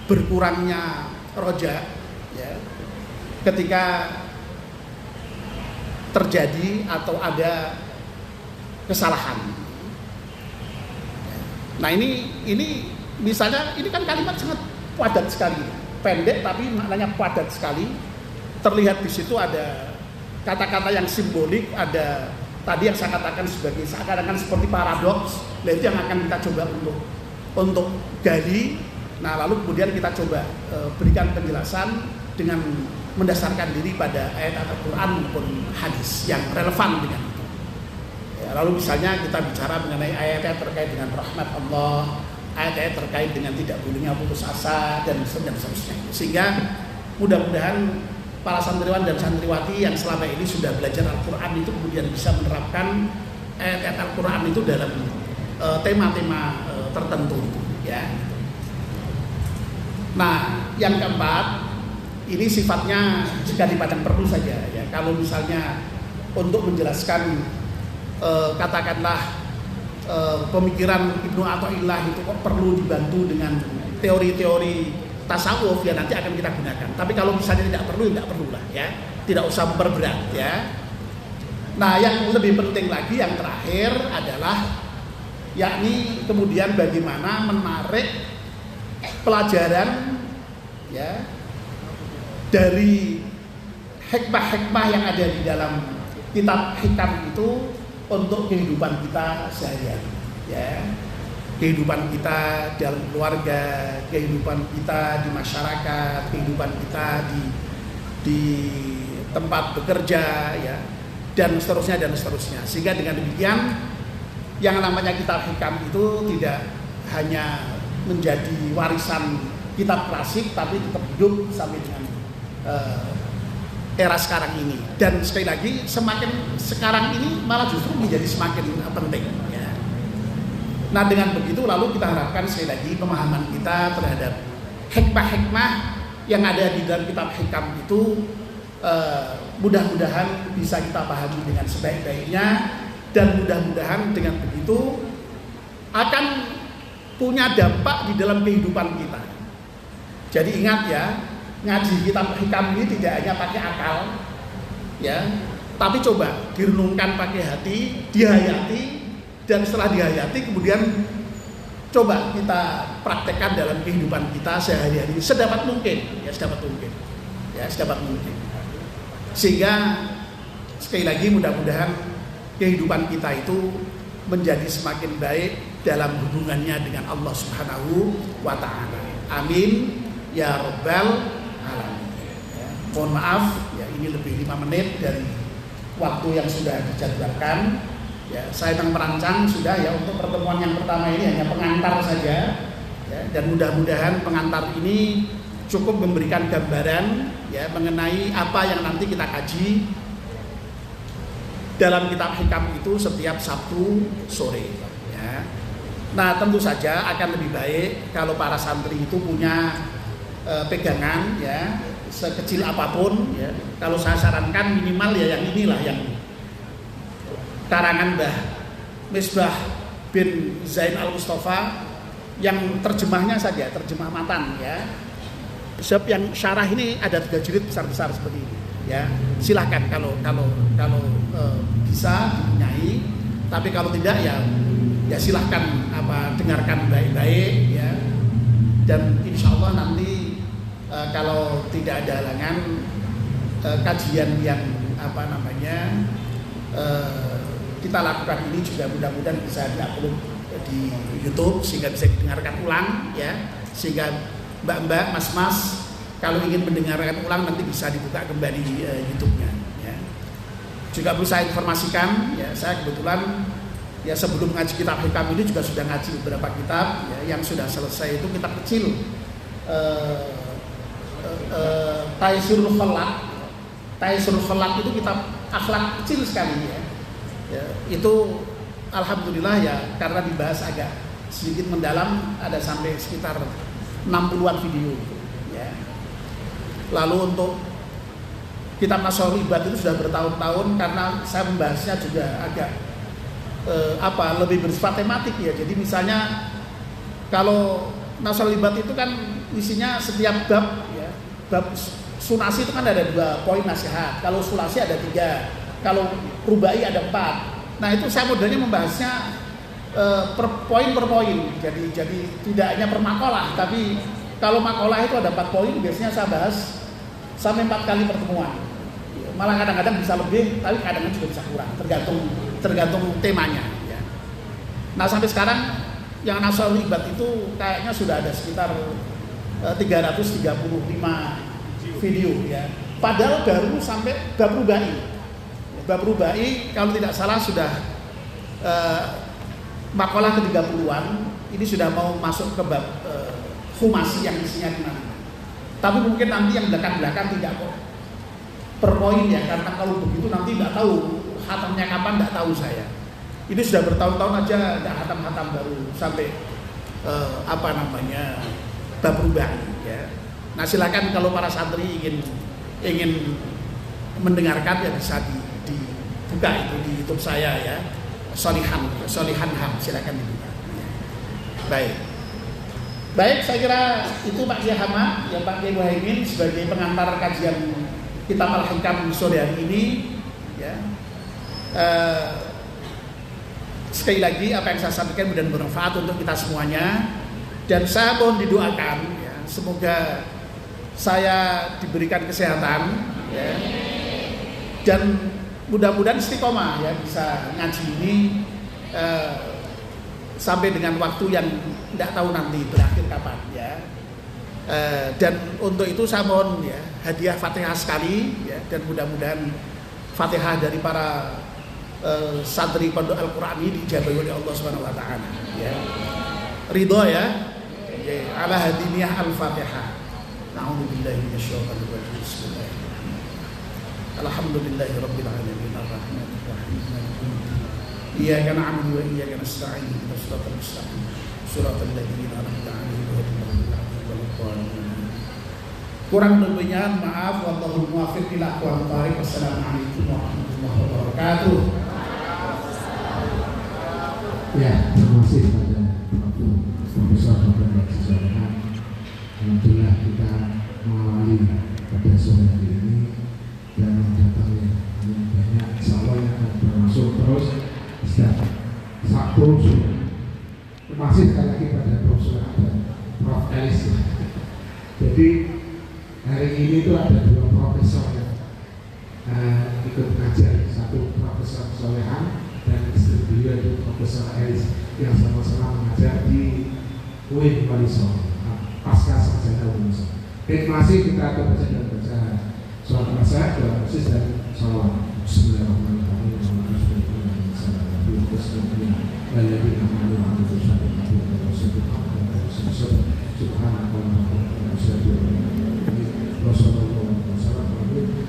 berkurangnya roja ya, ketika terjadi atau ada kesalahan. Nah ini misalnya ini kan kalimat sangat padat sekali, pendek tapi maknanya padat sekali. Terlihat di situ ada kata-kata yang simbolik, ada tadi yang saya katakan sebagai seakan-akan seperti paradoks. Nah itu yang akan kita coba untuk gali. Nah lalu kemudian kita coba berikan penjelasan dengan mendasarkan diri pada ayat Al-Quran maupun hadis yang relevan dengan itu ya. Lalu misalnya kita bicara mengenai ayat-ayat terkait dengan rahmat Allah, ayat-ayat terkait dengan tidak bolehnya putus asa dan seterusnya. Sehingga mudah-mudahan para santriwan dan santriwati yang selama ini sudah belajar Al-Quran itu kemudian bisa menerapkan ayat-ayat Al-Quran itu dalam tema-tema tertentu ya. Nah yang keempat ini sifatnya jika dipandang perlu saja ya. Kalau misalnya untuk menjelaskan katakanlah pemikiran Ibnu Athaillah itu kok perlu dibantu dengan teori-teori tasawuf ya nanti akan kita gunakan. Tapi kalau misalnya tidak perlu, tidak perlulah ya. Tidak usah memperberat ya. Nah, yang lebih penting lagi yang terakhir adalah yakni kemudian bagaimana menarik pelajaran ya dari hikmah-hikmah yang ada di dalam kitab hikam itu untuk kehidupan kita sehari-hari ya. Kehidupan kita dalam keluarga, kehidupan kita di masyarakat, kehidupan kita di tempat bekerja ya, dan seterusnya. Sehingga dengan demikian yang namanya kitab hikam itu tidak hanya menjadi warisan kitab klasik tapi tetap hidup sampai dengan era sekarang ini. Dan sekali lagi semakin sekarang ini malah justru menjadi semakin penting ya. Nah, dengan begitu lalu kita harapkan sekali lagi pemahaman kita terhadap hikmah-hikmah yang ada di dalam kitab hikam itu mudah-mudahan bisa kita pahami dengan sebaik-baiknya, dan mudah-mudahan dengan begitu akan punya dampak di dalam kehidupan kita. Jadi ingat ya, ngaji kitab hikam ini tidak hanya pakai akal ya, tapi coba direnungkan pakai hati, dihayati, dan setelah dihayati kemudian coba kita praktekkan dalam kehidupan kita sehari-hari sedapat mungkin ya, sedapat mungkin. Sehingga sekali lagi mudah-mudahan kehidupan kita itu menjadi semakin baik dalam hubungannya dengan Allah Subhanahu wa Ta'ala. Amin ya rabbal alamin. Ya, mohon maaf ya, ini lebih 5 menit dari waktu yang sudah dijadwalkan. Ya, saya memang merancang sudah ya untuk pertemuan yang pertama ini hanya pengantar saja ya, dan mudah-mudahan pengantar ini cukup memberikan gambaran ya mengenai apa yang nanti kita kaji dalam kitab hikam itu setiap Sabtu sore ya. Nah, tentu saja akan lebih baik kalau para santri itu punya pegangan ya sekecil apapun ya. Kalau saya sarankan minimal ya yang inilah, yang karangan Mbah Misbah bin Zain Al-Mustafa yang terjemahnya saja, terjemah matan ya. Sebab yang syarah ini ada 3 jilid besar-besar seperti ini ya. Silahkan kalau bisa dipunyai, tapi kalau tidak ya silahkan dengarkan baik-baik ya. Dan insya Allah nanti kalau tidak ada halangan kajian yang kita lakukan ini juga mudah-mudahan bisa diupload di YouTube sehingga bisa didengarkan ulang ya, sehingga mbak-mbak, mas-mas kalau ingin mendengarkan ulang nanti bisa dibuka kembali YouTube-nya ya. Juga perlu saya informasikan ya, saya kebetulan ya sebelum ngaji kitab hikam ini juga sudah ngaji beberapa kitab ya, yang sudah selesai itu kitab kecil Taisirul Khalaq itu kitab akhlak kecil sekali ya. Ya, itu alhamdulillah ya, karena dibahas agak sedikit mendalam, ada sampai sekitar 60-an video ya. Lalu untuk kitab Nasaul Ibad itu sudah bertahun-tahun karena saya membahasnya juga agak lebih bersifat tematik ya. Jadi misalnya kalau Nasaul Ibad itu kan isinya setiap bab ya, bab sunasi itu kan ada 2 poin nasihat, kalau sulasi ada 3, kalau rubai ada 4. Nah, itu saya modelnya membahasnya per poin, jadi tidak hanya per makalah, tapi kalau makalah itu ada 4 poin, biasanya saya bahas sampai 4 kali pertemuan. Malah kadang-kadang bisa lebih, tapi kadang-kadang juga bisa kurang, tergantung temanya ya. Nah, sampai sekarang yang Nasaul Ibad itu kayaknya sudah ada sekitar 335 video ya. Padahal baru sampai bab rubai. Bab rubai kalau tidak salah sudah makalah ke-30-an, ini sudah mau masuk ke bab khumasi yang isinya gimana. Tapi mungkin nanti yang belakang-belakang tidak kok per poin ya, karena kalau begitu nanti tidak tahu hatamnya kapan, tidak tahu saya. Ini sudah bertahun-tahun aja tidak hatam-hatam baru sampai bab rubai ya. Nah silakan kalau para santri ingin mendengarkan ya bisa dibuka itu di YouTube saya ya, Solihan Ham, silakan dibuka. Baik, saya kira itu Pak Kiai Hamad, ya Pak Kiai Muhaimin sebagai pengantar kajian Kitab Al-Hikam sore hari ini. Ya. Sekali lagi apa yang saya sampaikan mudah bermanfaat untuk kita semuanya, dan saya mohon didoakan ya, semoga saya diberikan kesehatan ya, dan mudah-mudahan istiqomah ya bisa ngaji ini sampai dengan waktu yang tidak tahu nanti berakhir kapan ya. Dan untuk itu saya mohon ya hadiah Fatihah sekali ya, dan mudah-mudahan Fatihah dari para santri pondok Al-Qur'an ini dijabahi oleh Allah Subhanahu wa taala ya. Ridho ya. Ala hadiniyah Al-Fatihah. Na'udzubillahi minasyaitonir rajim. Bismillahirrahmanirrahim. Alhamdulillahirabbil alamin arrahmanir rahim. Iyyaka na'budu wa iyyaka nasta'in. Ihdinas siratal mustaqim. Shiratal ladzina an'amta 'alaihim ghairil maghdubi 'alaihim waladdallin. Kurang lebihnya maaf, wallahul muwaffiq ila aqwamit thariq. Wassalamualaikum warahmatullahi wabarakatuh. Ya, terima kasih pada Profesor Dr. Solehan. Alhamdulillah kita mengawali pada sore hari ini dan mendatangnya yang banyak, insya Allah yang akan berlangsung terus setiap Sabtu. Terima kasih sekali lagi pada Profesor dan Prof. Elis. Jadi hari ini itu ada dua profesor yang ikut ngajar, satu Profesor Solehan dan istri beliau itu Profesor Elis yang sama-sama mengajar di UIN Waliso pasca sarjana Waliso. Terima kasih, kita akan baca dan baca sholat masa, doa khusus dan sholawat. Bismillahirrahmanirrahim.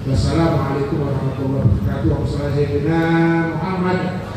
Wassalamualaikum warahmatullahi wabarakatuh. Wassalamualaikum warahmatullahi wabarakatuh.